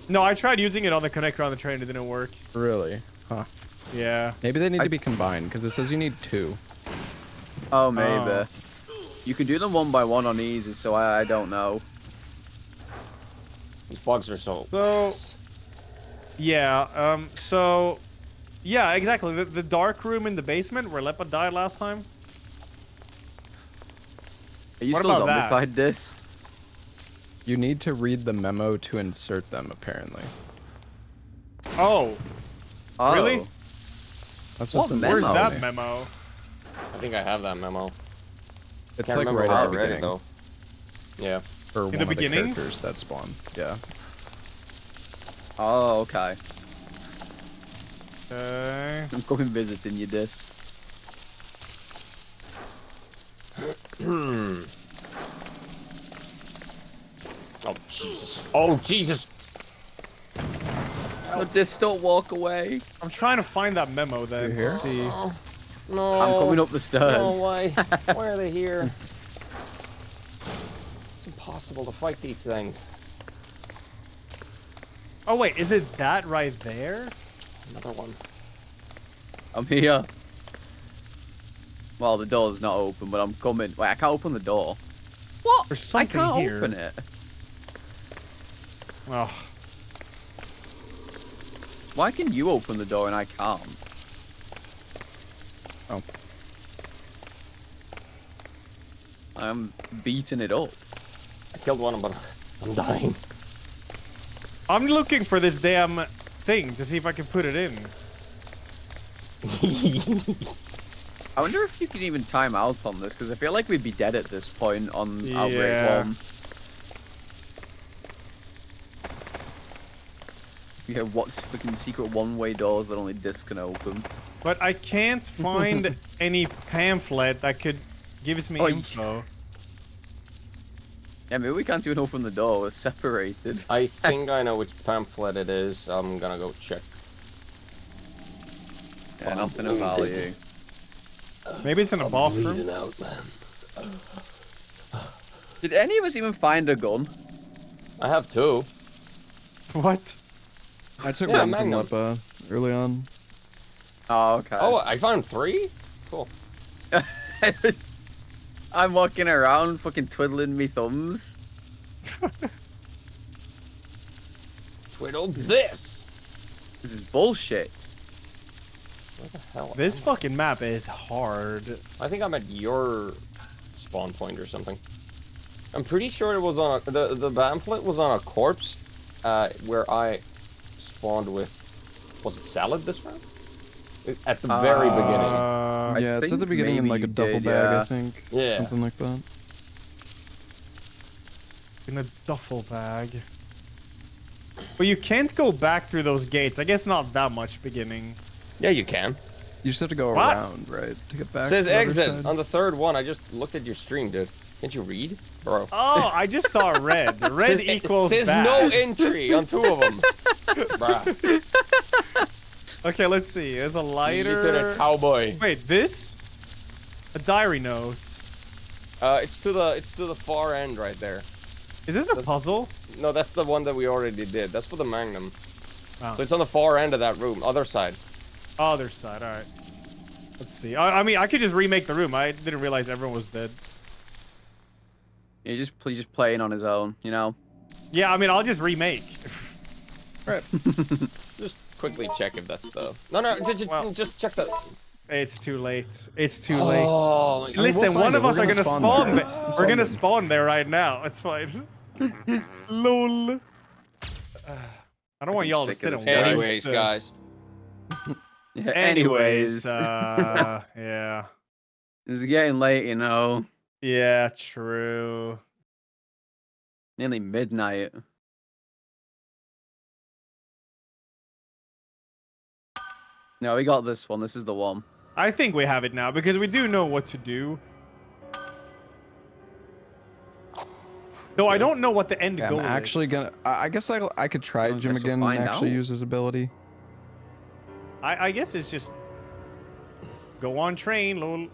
No, I tried using it on the connector on the train. It didn't work. Really? Huh. Yeah. Maybe they need to be combined because it says you need 2. Oh, maybe. Oh. You can do them one by one on easy, so I don't know. These bugs are so... So, yeah. So, yeah, exactly. The dark room in the basement where Lepa died last time. Are you What still about that? zombified this? You need to read the memo to insert them, apparently. Oh, Oh. Really? That's What what's in memo? where's the that memo. memo? I think I have that memo. It's Can't like remember right how at I the read it, beginning. though. Yeah. For one the of beginning? the characters that spawn. Yeah. Oh, okay. Okay. I'm coming visiting you, this. Oh, Jesus. Oh, Jesus! No, this, don't walk away. I'm trying to find that memo then. You here? To see. Oh, no. I'm coming up the stairs. No, why? Why are they here? It's impossible to fight these things. Oh wait, is it that right there? Another one. I'm here. Well, the door's not open, but I'm coming. Wait, I can't open the door. What? There's I something can't here. open it. Oh, Why can you open the door and I can't? Oh. I'm beating it up. I killed one, but I'm dying. I'm looking for this damn thing to see if I can put it in. I wonder if you can even time out on this, because I feel like we'd be dead at this point on Outbreak Yeah. 1. You have what's fucking secret one-way doors that only this can open. But I can't find any pamphlet that could give me Oh, info. Yeah, maybe we can't even open the door. We're separated. I think I know which pamphlet it is. I'm gonna go check. Yeah, nothing of value. Maybe it's in a bathroom. out, man. Did any of us even find a gun? I have 2. What? I took Yeah, one from Magnum. Lepa early on. Oh, okay. Oh, I found 3? Cool. I'm walking around fucking twiddling me thumbs. Twiddle this! This is bullshit. Where the hell This am fucking map is hard. I think I'm at your spawn point or something. I'm pretty sure it was on a, the pamphlet was on a corpse, where I spawned with, was it salad this round? At the very beginning. Yeah, it's at the think beginning in maybe like a you duffel did, bag, I yeah. think. Yeah. Something like that. In a duffel bag. But you can't go back through those gates. I guess not that much beginning. Yeah, you can. You just have to go What? around, right, to get back Says to the other exit side. on the third one. I just looked at your stream, dude. Can't you read, bro? Oh, I just saw red. Red equals says bad. no entry on 2 of them. Bruh. Okay, let's see. There's a lighter. Lieutenant Cowboy. Wait, this? A diary note. It's to the far end right there. Is this a puzzle? No, that's the one that we already did. That's for the Magnum. Oh. So it's on the far end of that room, other side. Other side, alright. Let's see. I mean, I could just remake the room. I didn't realize everyone was dead. He's just playing on his own, you know? Yeah, I mean, I'll just remake. Right. Just quickly check if that's the... No, Well- just check the... It's too late. It's too late. Oh, my God. Listen, we'll one find of it. us We're are gonna gonna spawn spawn there. there. It's We're all gonna good. spawn there right now. It's fine. Lol. I don't want y'all to Sick sit of and this wait. guy. Anyways, guys. Yeah, Anyways, anyways. yeah. It's getting late, you know? Yeah, true. Nearly midnight. No, we got this one. This is the one. I think we have it now because we do know what to do. Though I don't know what the end Yeah, goal I'm actually is. gonna. I guess I could try Well, I Jim guess we'll again and find actually out. use his ability. I guess it's just go on train, lol.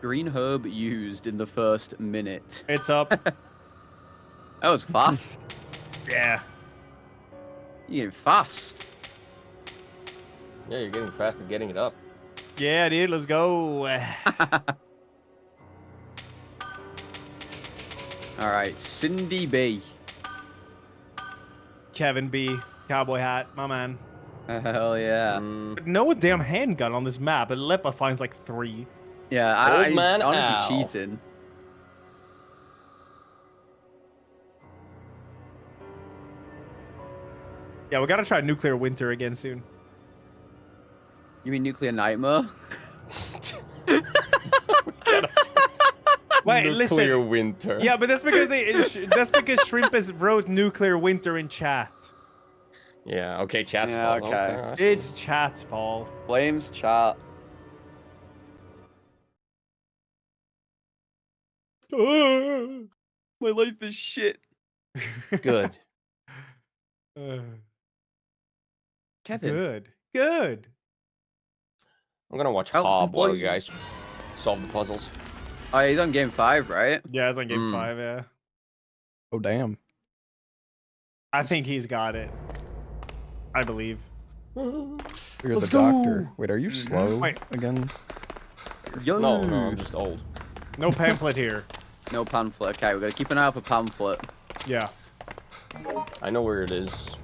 Green herb used in the first minute. It's up. That was fast. Yeah. You're getting fast. Yeah, you're getting fast at getting it up. Yeah, dude, let's go. All right, Cindy B. Kevin B. Cowboy hat, my man. Hell yeah. But no damn handgun on this map, and Lepa finds like 3. Yeah, Old man honestly Al. cheating. Yeah, we gotta try nuclear winter again soon. You mean nuclear nightmare? Wait, Nuclear listen. winter. Yeah, but that's because Shrimp has wrote nuclear winter in chat. Yeah, okay, chat's Yeah, fault. okay. I see. It's chat's fault. Flames chat. My life is shit. Good. Kevin. Good. I'm gonna watch How- Hob while why- you guys solve the puzzles. Oh, he's on game 5, right? Yeah, it's on game Mm. 5, yeah. Oh damn. I think he's got it. I believe. Here's Let's a doctor. go. Wait, are you slow Wait. again? Yo. No, I'm just old. No pamphlet here. No pamphlet. Okay, we're gonna keep an eye out for pamphlet. Yeah. I know where it is.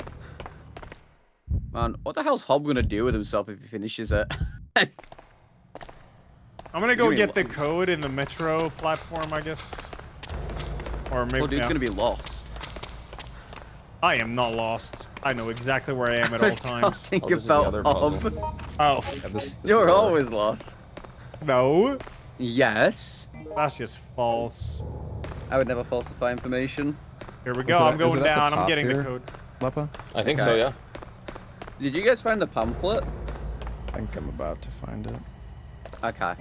Man, what the hell's Hob gonna do with himself if he finishes it? I'm gonna go You're get gonna the code in the metro platform, I guess. Or maybe. Oh, dude's yeah. gonna be lost. I am not lost. I know exactly where I am at all times. Think Oh, this is the about other Hob. puzzle. Oh, Yeah, this, You're door. always lost. no. Yes. That's just false. I would never falsify information. Here we Is go. it- I'm is going it at the down. I'm top getting the here? code. Lepa? I think so, Okay. yeah. Did you guys find the pamphlet? I think I'm about to find it. Okay.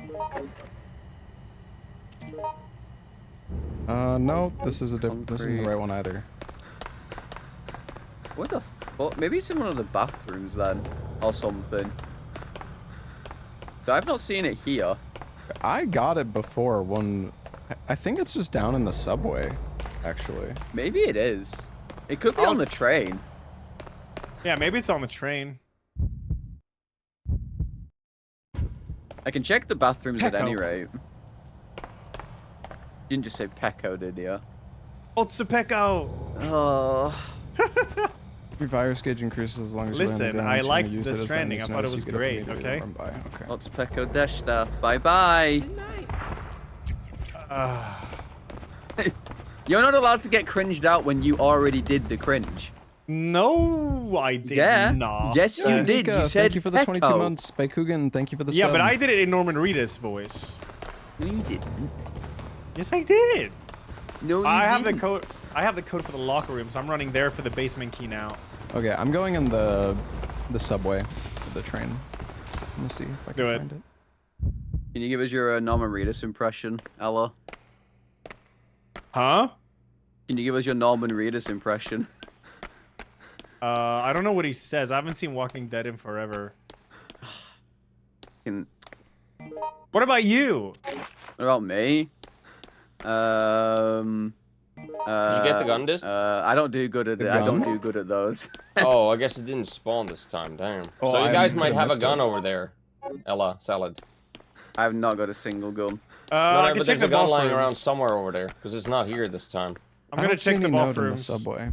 No, this is a different. This isn't the Concrete. right one either. What the fuck? Maybe it's in one of the bathrooms then, or something. So I've not seen it here. I got it before when. I think it's just down in the subway, actually. Maybe it is. It could be Oh. on the train. Yeah, maybe it's on the train. I can check the bathrooms at any Pecco. rate. You didn't just say Pecco, did you? Otsupeko. Oh. Your virus gauge increases as long as Listen, you land on I ground, so you liked use The it as Stranding. I enemies thought it notice, was you get up great, immediately okay? and run by. Okay. Let's Pecco Deshta. Bye bye. You're not allowed to get cringed out when you already did the cringe. No, I did Yeah. not. Yes, you did. Nika, You said thank you for the 22 Pecco. months. Bakugan, thank you for the Yeah, sub. but I did it in Norman Reedus' voice. No, you didn't. Yes, I did. No, you I have didn't. the code. I have the code for the locker room, so I'm running there for the basement key now. Okay, I'm going in the subway for the train. Let me see if I can Do it. find it. Can you give us your Norman Reedus impression, Ella? Huh? Can you give us your Norman Reedus impression? I don't know what he says. I haven't seen Walking Dead in forever. Can... What about you? What about me? Did you get the gun disc? I don't do good at The it. I don't gun? do good at those. Oh, I guess it didn't spawn this time. Damn. Oh, So you I guys could've might have a missed gun it. over there. Ella, Salad. I have not got a single gun. No, I no, can but check there's the a gun ball lying around rooms. somewhere over there, because it's not here this time. I'm I gonna don't see check the any ball note in the rooms. subway.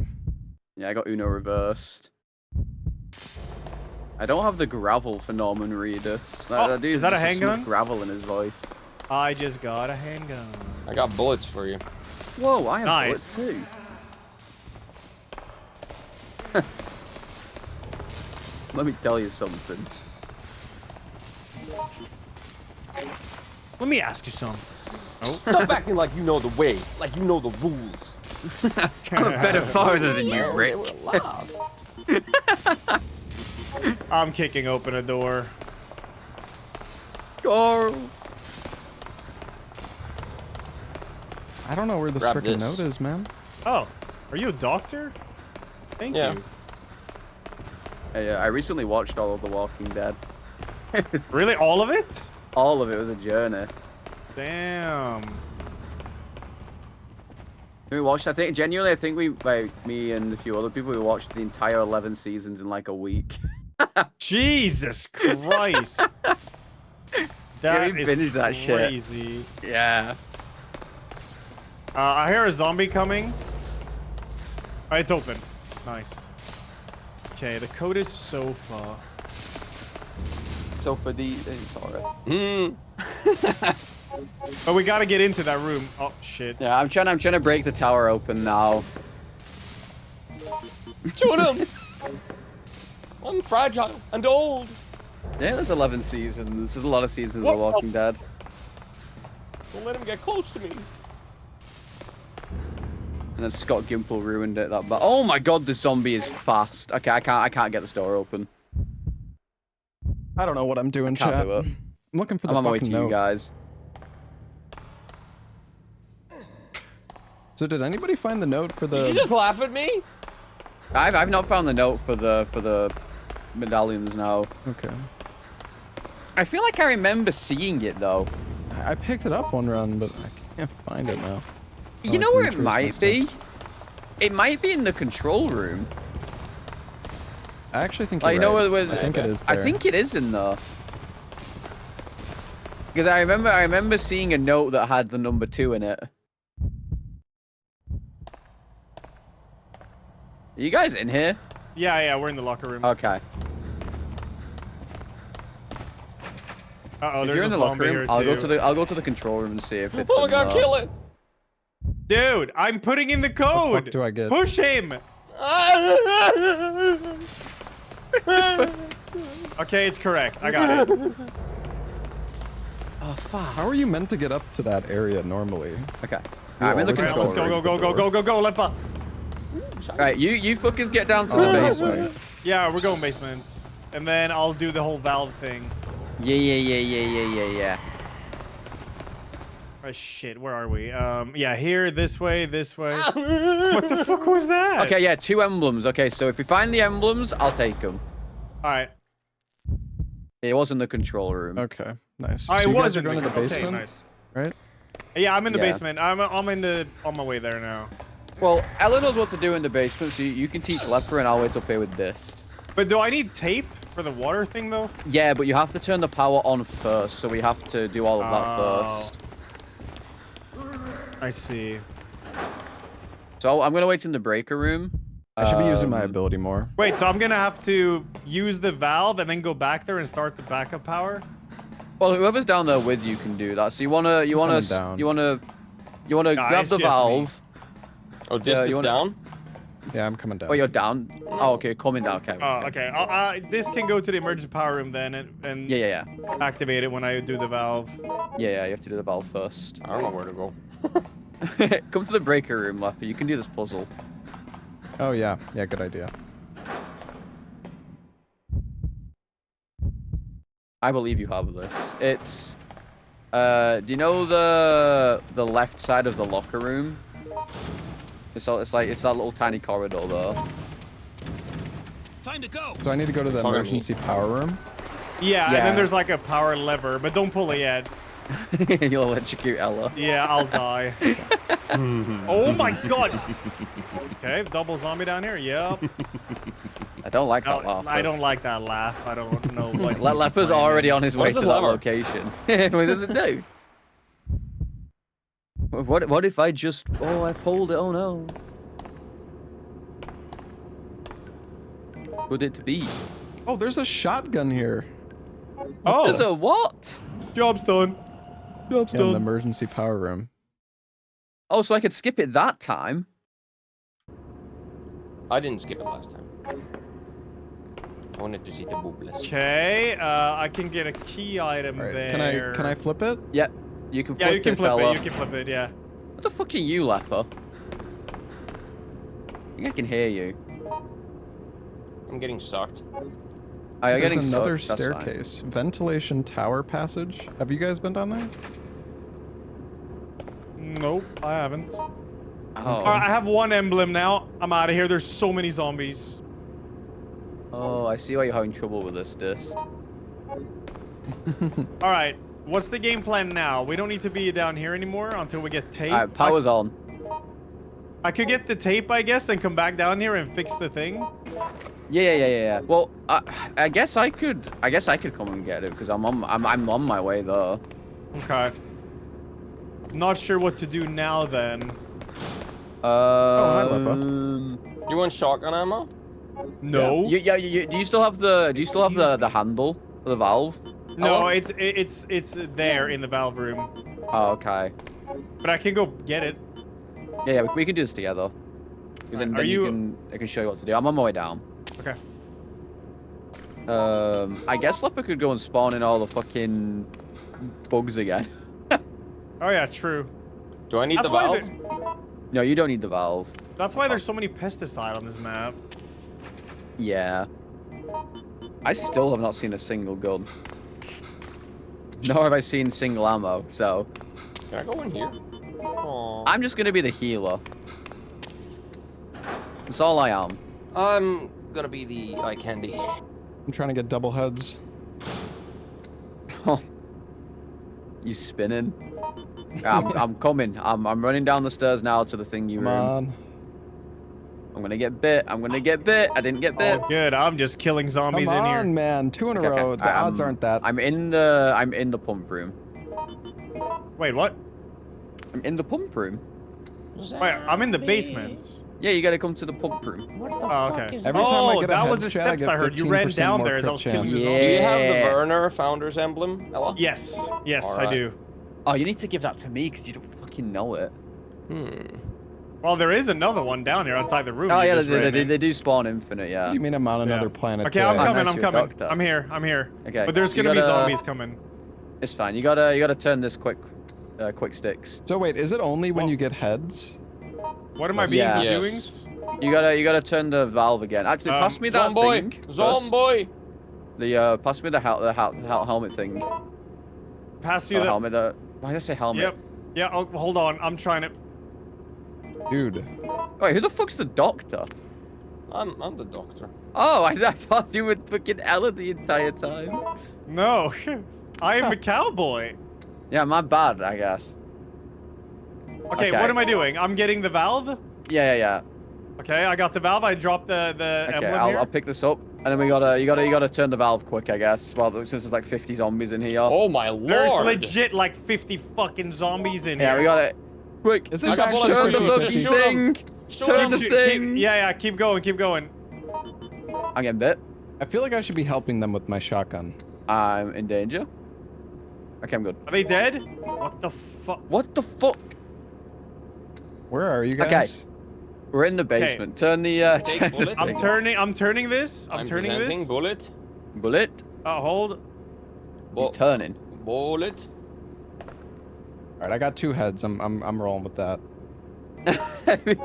Yeah, I got Uno reversed. I don't have the gravel for Norman Reedus. Oh, That dude is that a just has so much handgun? gravel in his voice. I just got a handgun. I got bullets for you. Whoa, I have Nice. bullets too. Let me tell you something. Let me ask you something. Stop acting like you know the way, like you know the rules. I'm a better father than you, Man, Rick. they were lost. I'm kicking open a door. Carl. I don't know where this Grab freaking this. note is, man. Oh, are you a doctor? Thank Yeah. you. I recently watched all of The Walking Dead. Really, all of it? All of it was a journey. Damn. We watched, I think, genuinely, I think we, like, me and a few other people, we watched the entire 11 seasons in like a week. Jesus Christ. That we is binged that shit. crazy. Yeah. I hear a zombie coming. Oh, it's open. Nice. Okay, the code is sofa. So for the, sorry. But we gotta get into that room. Oh shit. Yeah, I'm trying to break the tower open now. Shoot him! I'm fragile and old. Yeah, there's 11 seasons. There's a lot of seasons of What The Walking Dead. Don't let him get close to me. And then Scott Gimple ruined it. But oh my god, the zombie is fast. Okay, I can't get this door open. I don't know what I'm doing, Can't chat. do it. I'm looking for the I'm on my way to fucking you note. guys. So did anybody find the note for Did you the? just laugh at me? I've not found the note for the medallions now. Okay. I feel like I remember seeing it though. I picked it up one run, but I can't find it now. Oh, You know I where can it retrace my might stuff. be? It might be in the control room. I actually think Like, you're you know right. where I think it is I there. think it is in there. Because I remember seeing a note that had the number 2 in it. Are you guys in here? Yeah, we're in the locker room. Okay. Uh-oh, If there's you're in a the locker zombie here room, too. I'll go to the control room and see if it's Oh my in god, there. kill it! Dude, I'm putting in the What the code. fuck do I get? Push him. Okay, it's correct. I got it. Oh fuck. How are you meant to get up to that area normally? Okay. You I'm in the always control Let's go, room. go, Lepa. Right, you fuckers get down to Oh, the this basement. way. Yeah, we're going basement. And then I'll do the whole valve thing. Yeah. Oh shit, where are we? Yeah, here, this way. What the fuck was that? Okay, yeah, 2 emblems. Okay, so if we find the emblems, I'll take them. Alright. It was in the control room. Okay, nice. I so you guys was are in going to the okay, basement, nice. right? Yeah, I'm in the Yeah. basement. I'm on my way there now. Well, Ella knows what to do in the basement, so you can teach Leper, and I'll wait up here with this. But do I need tape for the water thing though? Yeah, but you have to turn the power on first, so we have to do all of that Oh. first. I see. So I'm gonna wait in the breaker room. I should be using my ability more. Wait, so I'm gonna have to use the valve and then go back there and start the backup power? Well, whoever's down there with you can do that. So you wanna down. grab it's the just valve. Oh, this is down? Yeah, I'm coming down. Oh, you're down. Oh, okay, coming down. Okay. Oh, okay. This can go to the emergency power room then and Yeah. activate it when I do the valve. Yeah. You have to do the valve first. I don't know where to go. Come to the breaker room, Leppy. You can do this puzzle. Oh, yeah. Yeah, good idea. I believe you have this. It's do you know the left side of the locker room? It's that little tiny corridor there. Time to go. So I need to go to the Follow me. emergency power room. Yeah, and Yeah. then there's like a power lever, but don't pull it yet. You'll electrocute Ella. Yeah, I'll die. Oh my god! Okay, double zombie down here. Yep. I don't like that No, laugh. I don't like that laugh. I don't know what. he's Lepper's playing. already on his way What's to this that lever? location. What does it do? What if I just... Oh, I pulled it. Oh, no. Could it be? Oh, there's a shotgun here. Oh, There's a what? job's done. Job's Yeah, in the done. emergency power room. Oh, so I could skip it that time? I didn't skip it last time. I wanted to see the boobless. Okay, I can get a key item All right, there. can I flip it? Yep. You can flip Yeah, you can it, flip fella. it. You can flip it. Yeah. What the fuck are you, Lepper? I think I can hear you. I'm getting sucked. Oh, you're There's getting another sucked, that's fine. staircase. Ventilation tower passage. Have you guys been down there? Nope, I haven't. Oh. All right, I have one emblem now. I'm out of here. There's so many zombies. Oh, I see why you're having trouble with this disc. All right, what's the game plan now? We don't need to be down here anymore until we get tape. Alright, power's on. I could get the tape, I guess, and come back down here and fix the thing. Yeah. Well, I guess I could come and get it because I'm on my way there. Okay. Not sure what to do now then. hi, Leppa. You want shotgun ammo? No. Do you still have the handle for the valve? No, it's there in the valve room. Oh, okay. But I can go get it. Yeah, we can do this together. 'Cause then, Are I can show you what to do. I'm on my way down. Okay. I guess Lepper could go and spawn in all the fucking bugs again. Oh yeah, true. Do I need That's the why valve? No, you don't need the valve. That's why there's so many pesticide on this map. Yeah. I still have not seen a single gun. Nor have I seen single ammo, so... Can I go in here? Aww. I'm just gonna be the healer. That's all I am. I'm gonna be the eye candy. I'm trying to get double heads. You spinning? I'm coming. I'm running down the stairs now to the thingy Come room. on. I'm gonna get bit. I didn't get bit. Oh, good. I'm just killing zombies Come in on, here. man. 2 in a Okay, row. okay. The odds aren't that. I'm in the pump room. Wait, what? I'm in the pump room. Wait, I'm in the basement. Yeah, you gotta come to the pump room. What the Oh, fuck okay. is Every that? time I Oh, get a that was the heads chat, I steps get I heard. You ran 15% down more there as I crit was killing the chance. zombies. Do you have the Yeah. Werner Founders emblem, Ella? Yes, yes, I Alright. do. Oh, you need to give that to me because you don't fucking know it. Well, there is another one down here outside the room. Oh you yeah, just ran in. they do spawn infinite, yeah. What do you mean I'm on another Yeah. planet? Okay, I'm today? coming. nice, I'm you're a coming. doctor. I'm here. I'm here. Okay. But there's you gonna be gotta- zombies coming. It's fine. You gotta turn this quick sticks. So wait, is it only when Oh. you get heads? What are my beings Yeah. and Yes. doings? You gotta turn the valve again. Actually, pass me that Zomboy! thing. first. Zomboy! The pass me the helmet thing. Pass you Or the. helmet. Why did I say helmet? Yep. Yeah. Oh, hold on. I'm trying to. Dude. Wait, who the fuck's the doctor? I'm the doctor. Oh, I thought you were fucking Ella the entire time. No, I am a cowboy. Yeah, my bad, I guess. Okay, Okay. what am I doing? I'm getting the valve. Yeah. Okay, I got the valve. I dropped the Okay, emblem here. I'll pick this up, and then you gotta turn the valve quick, I guess. Well, since there's like 50 zombies in here. Oh my lord! There's legit like 50 fucking zombies in Yeah, here. we gotta quick. Is this I got actually bullets turn the for you. fucking Shoot 'em. thing. Turn the thing. Yeah, keep going, keep going. I'm getting bit. I feel like I should be helping them with my shotgun. I'm in danger. Okay, I'm good. Are they dead? What the fuck? What the fuck? Where are you Okay. guys? We're in the basement. Turn the Take turn the bullet. I'm thing. turning. I'm turning this. I'm turning presenting this. bullet. Bullet. Hold. He's turning. Bullet. All right, I got 2 heads. I'm rolling with that.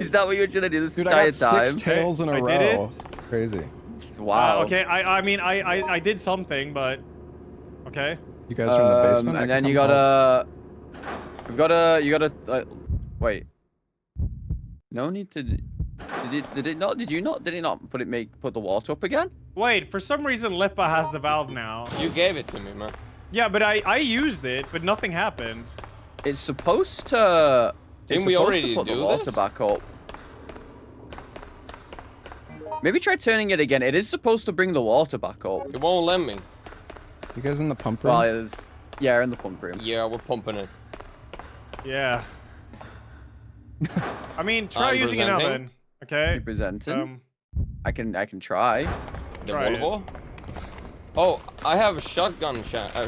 Is that what you're trying to do this Dude, I entire got time? 6 tails in a I row. did it. It's crazy. Wow. Okay. I mean, I did something, but okay. You guys are in the basement. I And can then you come help. gotta, you gotta, wait. No need to. Did it not? Did you not? Did it not put the water up again? Wait. For some reason, Lipa has the valve now. You gave it to me, man. Yeah, but I used it, but nothing happened. It's supposed to. Didn't it's we supposed already to put do the water this? back up. Maybe try turning it again. It is supposed to bring the water back up. It won't let me. You guys in the pump room? Well, yeah, in the pump room. Yeah, we're pumping it. Yeah. I mean, try I'm using presenting. an oven. Okay. You presenting? Um. I can try. The Try it. Volvo. Oh, I have a shotgun shot. Oh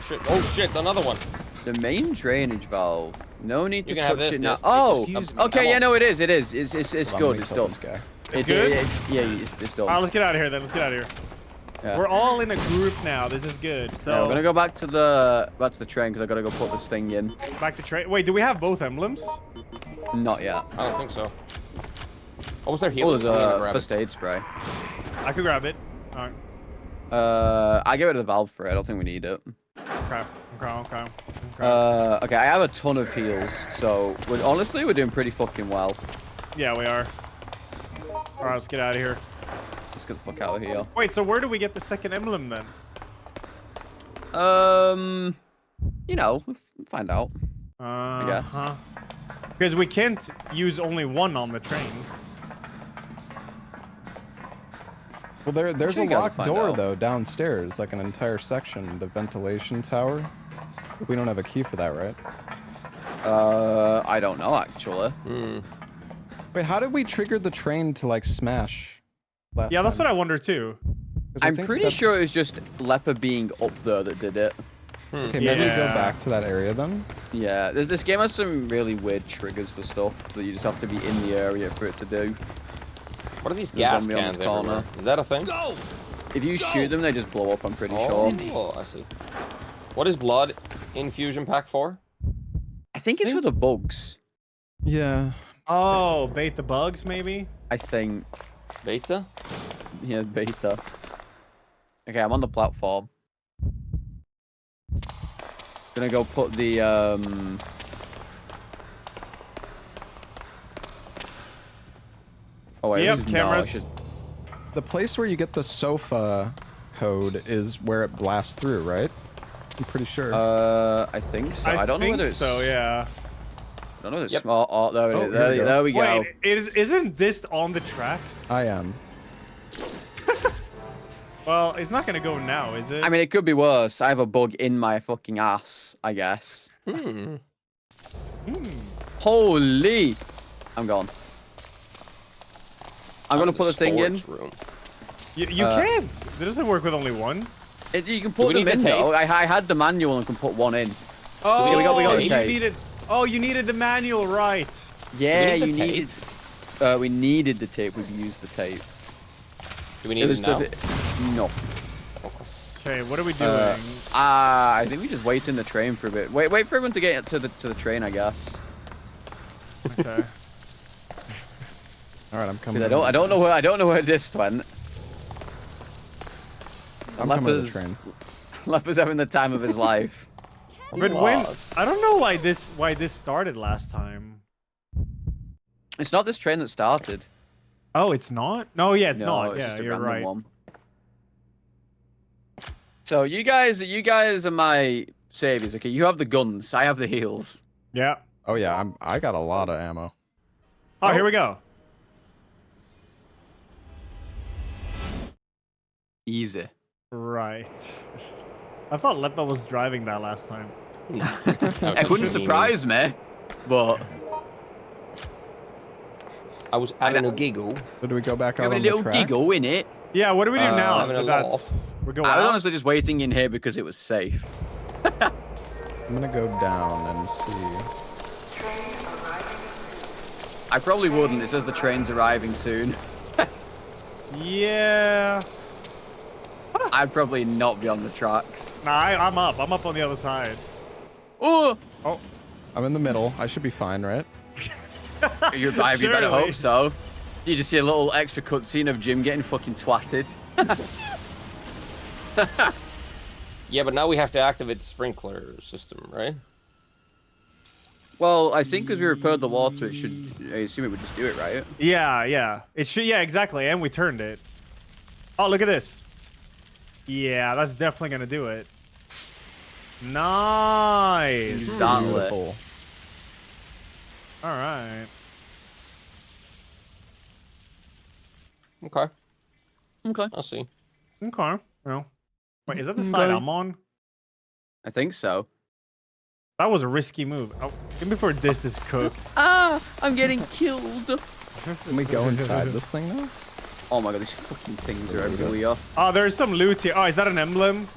shit, another one. The main drainage valve. No need to You can have touch this, it now. this. Oh, Excuse me, okay. I'm Yeah, on. no, it is. It is. It's Hold on, good. let me It's kill done. this guy. It's good? Yeah, it's done. Alright, let's get out of here then. Let's get out of here. Yeah. We're all in a group now. This is good. So Yeah, we're gonna go back to the train because I gotta go put this thing in. back to trade. Wait, do we have both emblems? Not yet. I don't think so. Oh, was there Oh, healing? there's I'm gonna a grab first aid spray. I could grab it. Alright. I get rid of the valve for it. I don't think we need it. Okay. Okay. Okay, I have a ton of heals, so honestly, we're doing pretty fucking well. Yeah, we are. Alright, let's get out of here. Let's get the fuck out of here. Wait, so where do we get the second emblem then? You know, we'll find out. I guess. Because we can't use only one on the train. Well, there's sure a you guys will locked find door out. though downstairs, like an entire section, the ventilation tower. We don't have a key for that, right? I don't know actually. Hmm. Wait, how did we trigger the train to like smash? Yeah, that's what I wonder too. I'm pretty sure it was just Leper being up there that did it. Okay, maybe we go Yeah. back to that area then. Yeah, this game has some really weird triggers for stuff that you just have to be in the area for it to do. What are these The gas zombie on cans this corner. everywhere? Is that a thing? Go! If you shoot them, they just blow up, I'm pretty sure. Oh, I see. What is blood infusion pack for? I think it's for the bugs. Yeah. Oh, bait the bugs maybe? I think. Beta? Yeah, beta. Okay, I'm on the platform. Gonna go put the, Oh, wait, Yep, this is... No, I cameras. should... The place where you get the sofa code is where it blasts through, right? I'm pretty sure. I think so. I don't know think whether it's... so, yeah. I don't know whether it's... Yep. small. Oh, there, Oh, there, here we go. there we go. Wait, isn't this on the tracks? I am. Well, it's not gonna go now, is it? I mean, it could be worse. I have a bug in my fucking ass, I guess. Hmm. Holy! I'm gone. I'm gonna put the thing in. Storage room. You can't. It doesn't work with only one. You can Do put we them need in the tape? though. I had the manual and can put one in. Oh, we got the you tape. needed. Oh, you needed the manual, right? Yeah, need you the needed. We needed the tape. We used the tape. Do we need it now? No. Okay, what are we doing? I think we just wait in the train for a bit. Wait for everyone to get to the train, I guess. Okay. All right, I'm coming. 'Cause I don't know where this went. I'm coming to the train. Leper's having the time of his life. But when I don't know why this started last time. It's not this train that started. Oh, it's not? No, yeah, it's No, not. it's Yeah, just a you're random right. one. So you guys are my saviors. Okay, you have the guns. I have the heals. Yeah. Oh yeah, I got a lot of ammo. Oh, here we go. Easy. Right. I thought Lepa was driving that last time. It wouldn't surprise me, but I was having a giggle. So do we go back out Having on a the little track? giggle in it. Yeah, what do we do now? having a We go I was out? honestly just waiting in here because it was safe. I'm gonna go down and see. I probably wouldn't. It says the train's arriving soon. Yeah. I'd probably not be on the tracks. Nah, I'm up. I'm up on the other side. Oh, I'm in the middle. I should be fine, right? you better Surely. hope so. You just see a little extra cutscene of Jim getting fucking twatted. Yeah, but now we have to activate the sprinkler system, right? Well, I think because we repaired the water, it should. I assume it would just do it, right? Yeah. It should. Yeah, exactly. And we turned it. Oh, look at this. Yeah, that's definitely gonna do it. Nice. Exactly. Beautiful. All right. Okay, Okay. I'll see. Okay. Well, wait, is that the side I'm on? I think so. That was a risky move. Oh, even before this is cooked. Ah, I'm getting killed. Can we go inside this thing now? Oh my god, these fucking things are everywhere. Oh, there's some loot here. Oh, is that an emblem?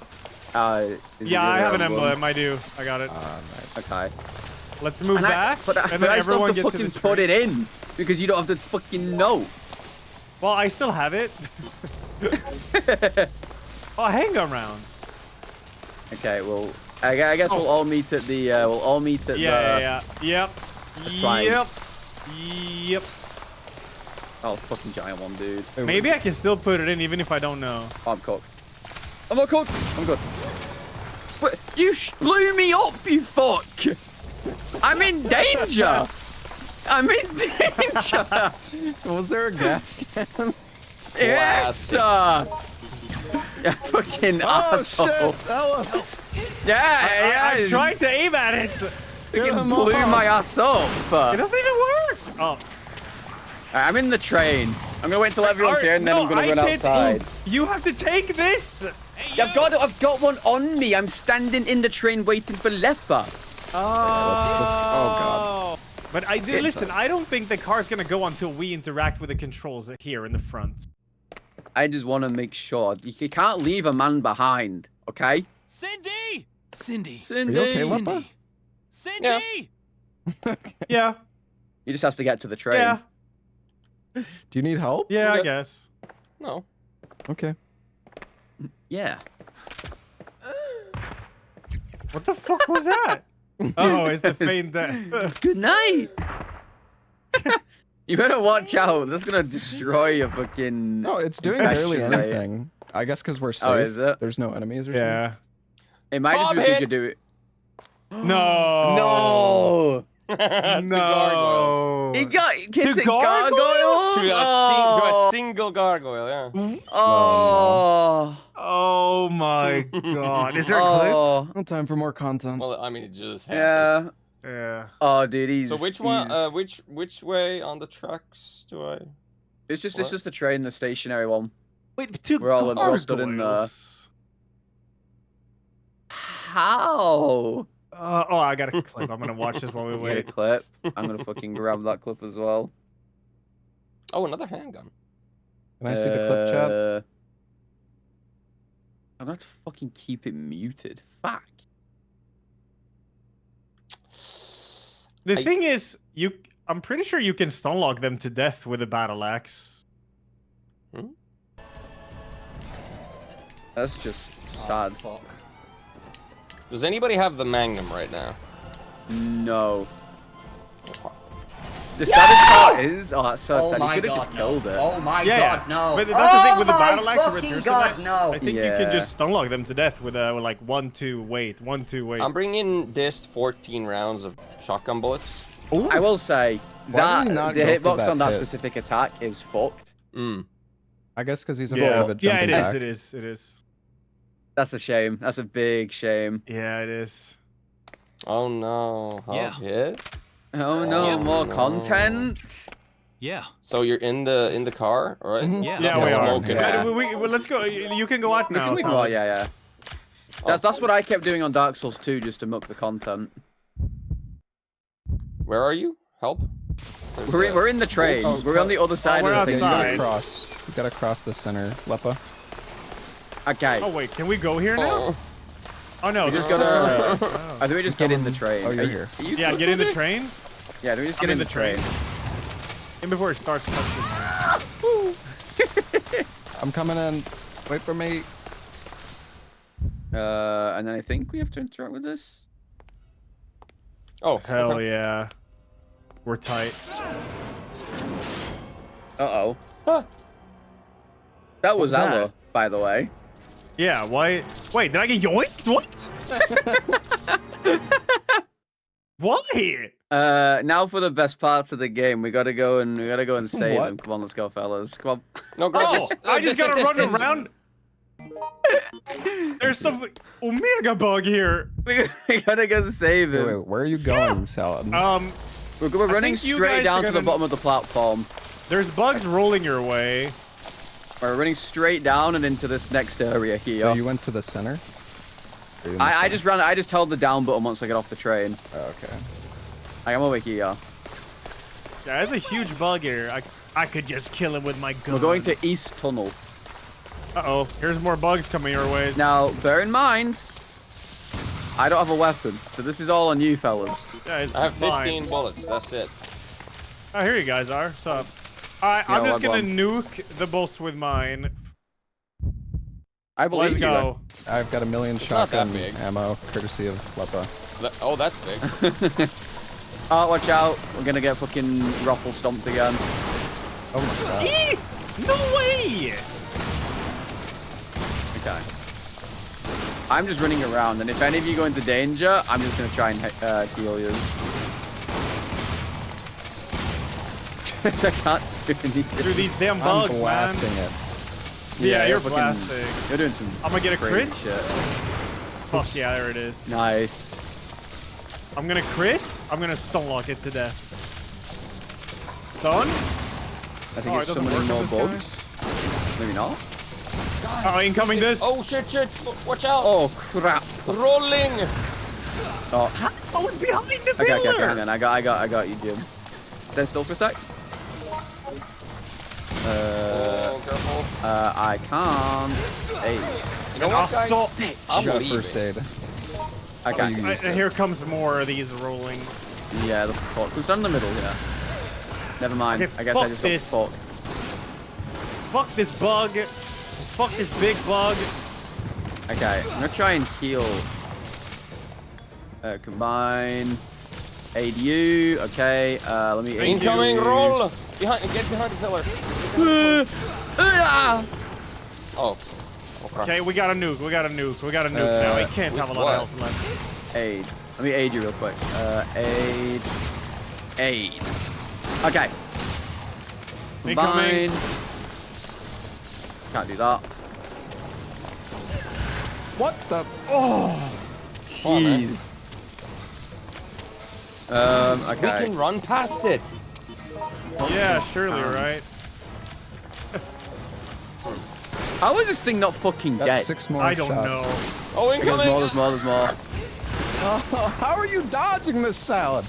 Yeah, I have an emblem. I do. I got it. Nice. Okay. Let's move And back, but and then I still everyone have to get to the fucking put tree. it in because you don't have to fucking know. Well, I still have it. Oh, handgun rounds. Okay, well, I guess we'll all meet at the. We'll all meet at Yeah. Yep. fine. Yep. Oh, fucking giant one, dude. Maybe I can still put it in even if I don't know. Oh, I'm cooked. I'm not cooked. I'm good. But you blew me up, you fuck. I'm in danger. I'm in danger. Was there a gas can? Yes. Yeah, fucking asshole. Hello. Yeah. I tried to aim at it. Fucking blew my ass up. It doesn't even work. Oh. I'm in the train. I'm gonna wait until everyone's here and then I'm gonna run outside. You have to take this. I've got one on me. I'm standing in the train waiting for Leper. let's oh god. But listen, I don't think the car's gonna go until we interact with the controls here in the front. I just want to make sure you can't leave a man behind, okay? Cindy! Cindy. Are you okay, Lepa? Cindy! Yeah. He just has to get to the train. Yeah. Do you need help? Yeah, I Okay. guess. No. Okay. Yeah. What the fuck was that? Oh, it's the faint death. Good night. You better watch out. That's gonna destroy your fucking. No, it's doing infection barely rate. anything. I guess because we're safe. Oh, is it? There's no enemies or Yeah. It might just be because you do it. No. No. To gargoyles. No. He got kids To in gargoyles. To a single gargoyle, yeah. Oh. Oh my god. Is there a Oh. something. No time for more content. Well, I mean, it just happened. Yeah. clip? Yeah. Oh, dude, he's. So which one? he's- Which way on the tracks do I? It's just what? the train, the stationary one. Wait, two We're all stood in gargoyles. How? Oh, I got a clip. I'm gonna watch this while we Get a wait. clip. I'm gonna fucking grab that clip as well. Oh, another handgun. Can I see the clip chat? I'm gonna have to fucking keep it muted. Fuck. The thing is, I'm pretty sure you can stunlock them to death with a battle axe. That's just sad. Fuck. Does anybody have the Magnum right now? No. The saddest part is, oh, that's so sad. You could have just killed it. Oh my Yeah, god, no. But that's the thing with the Oh my battle axe or fucking with god, no. I think you can just stunlock them to death with like 1-2 wait, 1-2 wait. I'm bringing this 14 rounds of shotgun bullets. Ooh. I will say Why that did he not the go for hitbox that on that pit? specific attack is fucked. I guess because he's a bit Yeah, of a yeah, jumping it is. back. It is. It is. That's a shame. That's a big shame. Yeah, it is. Oh no. Yeah. Hit. Oh no, Yeah. more no. content. Yeah. So you're in the car, all right? Mhm. Yeah. Yeah, Okay, we are. smoking. Yeah. Well, let's go. You can go out now. We can Sally. yeah. That's what I kept doing on Dark Souls 2 just to milk the content. Where are you? Help. We're in the train. Oh, we're on the other side we're of the Yeah, thing. you outside. gotta cross. You gotta cross the center, Lepa. Okay. Oh wait, can we go here now? Oh. Oh no, We just there's gotta. so- I think we just get in the train. Oh, you're Are you- here. are you Yeah, good get in with the it? train. Yeah, do we just I'm get in the train. And before it starts, touch I'm coming in. Wait for me. And then I think we have to interact with this. Oh, Hell okay. yeah. We're tight. Uh-oh. Huh. That was was that? Ella, by the way. Yeah, why? Wait, did I get yoinked? What? Why? Now for the best parts of the game. We gotta go and save What? him. Come on, let's go, fellas. Come on. No, grab Oh, this. I just This- gotta this- run this- around. There's some Omega bug here. We gotta go save Wait, him. wait, where are you going, Salad? We're running think you straight guys down are to the gonna- bottom of the platform. There's bugs rolling your way. We're running straight down and into this next area here. So you went to the center? Or you in the I center? just held the down button once I get off the train. Oh, okay. I'm over here. Yeah, there's a huge bug here. I could just kill him with my gun. We're going to East Tunnel. Uh-oh, here's more bugs coming your ways. Now, bear in mind, I don't have a weapon, so this is all on you, fellas. Yeah, it's I have fine. 15 bullets. That's it. Oh, here you guys are. What's up? Alright, I'm Yeah, just well gonna nuke the boss with mine. I believe Let's you. go. I've got a million not that shotgun big. ammo, courtesy of Lepa. Oh, that's big. Oh, watch out. We're gonna get fucking ruffle stomped again. Oh my god. Eee! No way! Okay. I'm just running around, and if any of you go into danger, I'm just gonna try and heal you. I can't do anything. Through these damn I'm bugs, blasting man. it. Yeah, you're fucking- blasting. You're doing some. I'm gonna get a crazy crit? shit. Fuck yeah, there it is. Nice. I'm gonna crit. I'm gonna stun lock it to death. Stun? I think Oh, it's it doesn't summoning more work on this bugs. Maybe not. Oh, incoming this. Oh, shit, shit. Watch out. Oh crap. Rolling. Oh. I was behind the Okay, pillar. okay, hang on. I got you, Jim. Stay still for a sec. Oh, careful. I can't. Hey. You know what, guys? Assault. I'm You got leaving. first aid. Okay. you used it. Here comes more of these rolling. Yeah, the fuck. Who's in the middle here? Never mind. Okay, I guess I fuck just this. got fucked. Fuck this bug. Fuck this big bug. Okay, I'm gonna try and heal. Combine. Aid you. Okay, let me aid Incoming you. roll. Get behind the pillar. Ah! Oh. Okay. Okay, we got a nuke. We got a nuke. We got a nuke now. He can't with have a lot of what? health left. Aid. Let me aid you real quick. Aid. Aid. Okay. Incoming. Combine. Can't do that. What the? Oh, on, man. Jeez. We Okay. can run past it. yeah, surely, right? How is this thing not fucking That's dead? 6 more I don't shots. know. Oh, Okay, incoming. there's more. Oh, how are you dodging this salad?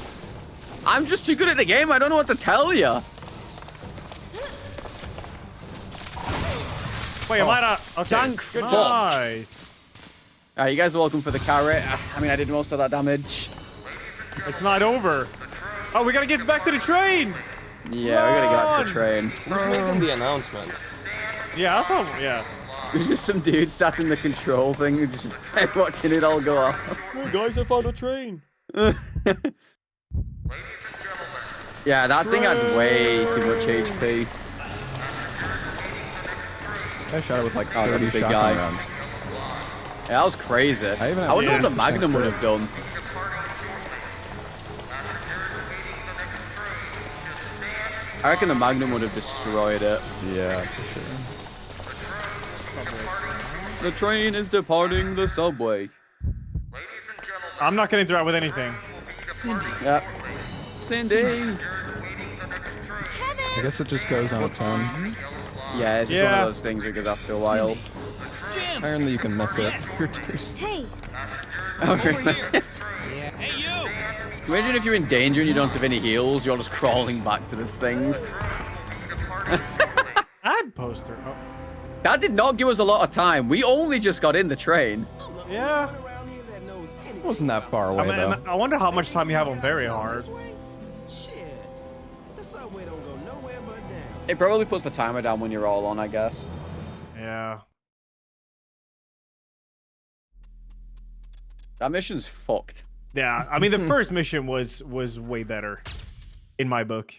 I'm just too good at the game. I don't know what to tell you. Wait, am I not? Okay. Thank Good fuck. Nice. Alright, you guys are welcome for the carrot. I mean, I did most of that damage. It's not over. Oh, we gotta get back to the train. Yeah, we gotta get out to the Run! train. Who's making the announcement? Yeah, that's what. Yeah. There's just some dude sat in the control thing and just watching it all go off. Oh, guys, I found a train. Yeah, that thing had way too much HP. I shot it with like Oh, that 30 big shotgun guy. rounds. Yeah, that was crazy. I even I have wonder what the 50% Magnum would have done. I reckon the Magnum would have destroyed it. Yeah, for sure. The train is departing the subway. I'm not gonna interact with anything. Yep. Cindy. I guess it just goes on its own. Yeah, it's just one Yeah. of those things where it goes after a while. Jim. Apparently you can miss it. You're too Hey, Oh, Over really? here. Hey, you! Imagine if you're in danger and you don't have any heals, you're just crawling back to this thing. Ad poster. Oh, That did not give us a lot of time. We only just got in the train. yeah. It wasn't that far I, away, mean, though. I wonder how much time you have on very hard. It probably puts the timer down when you're all on, I guess. Yeah. That mission's fucked. Yeah. I mean, the first mission was way better, in my book.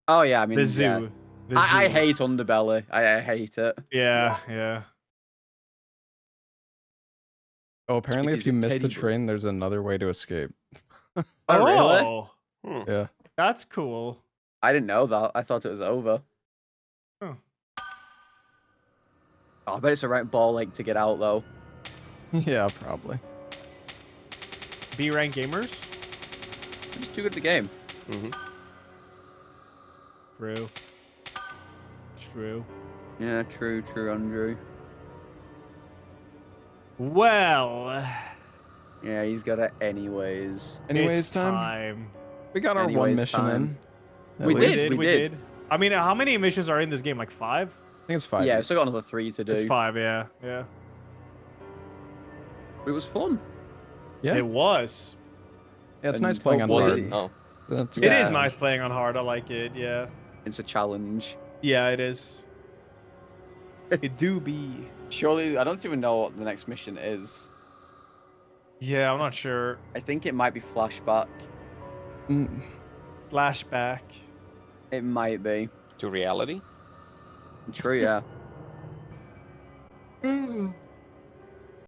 Oh yeah, I mean, The zoo. yeah. The I zoo. hate Underbelly. I hate it. Yeah. Yeah. Oh, apparently It if is you a miss the teddy bear. train, there's another way to escape. Oh, really? Yeah. That's cool. I didn't know that. I thought it was over. Huh. Oh, I bet it's a right ball ache to get out, though. Yeah, probably. B rank gamers. I'm just too good at the game. True. True. Yeah, true, Andrew. Well. Yeah, he's got it anyways. Anyways, It's time. we got our one Anyways, mission time. in. We At did. least. we did. I mean, how many missions are in this game? Like 5? I think it's 5. Yeah, we've still got another 3 to do. It's 5, yeah. Yeah. It was fun. Yeah. It was. Yeah, it's And nice playing on was hard. it? Oh. That's It good. is Yeah. nice playing on hard. I like it. Yeah. It's a challenge. Yeah, it is. It do be. Surely, I don't even know what the next mission is. Yeah, I'm not sure. I think it might be flashback. Mm, Flashback. It might be. To reality? True, yeah.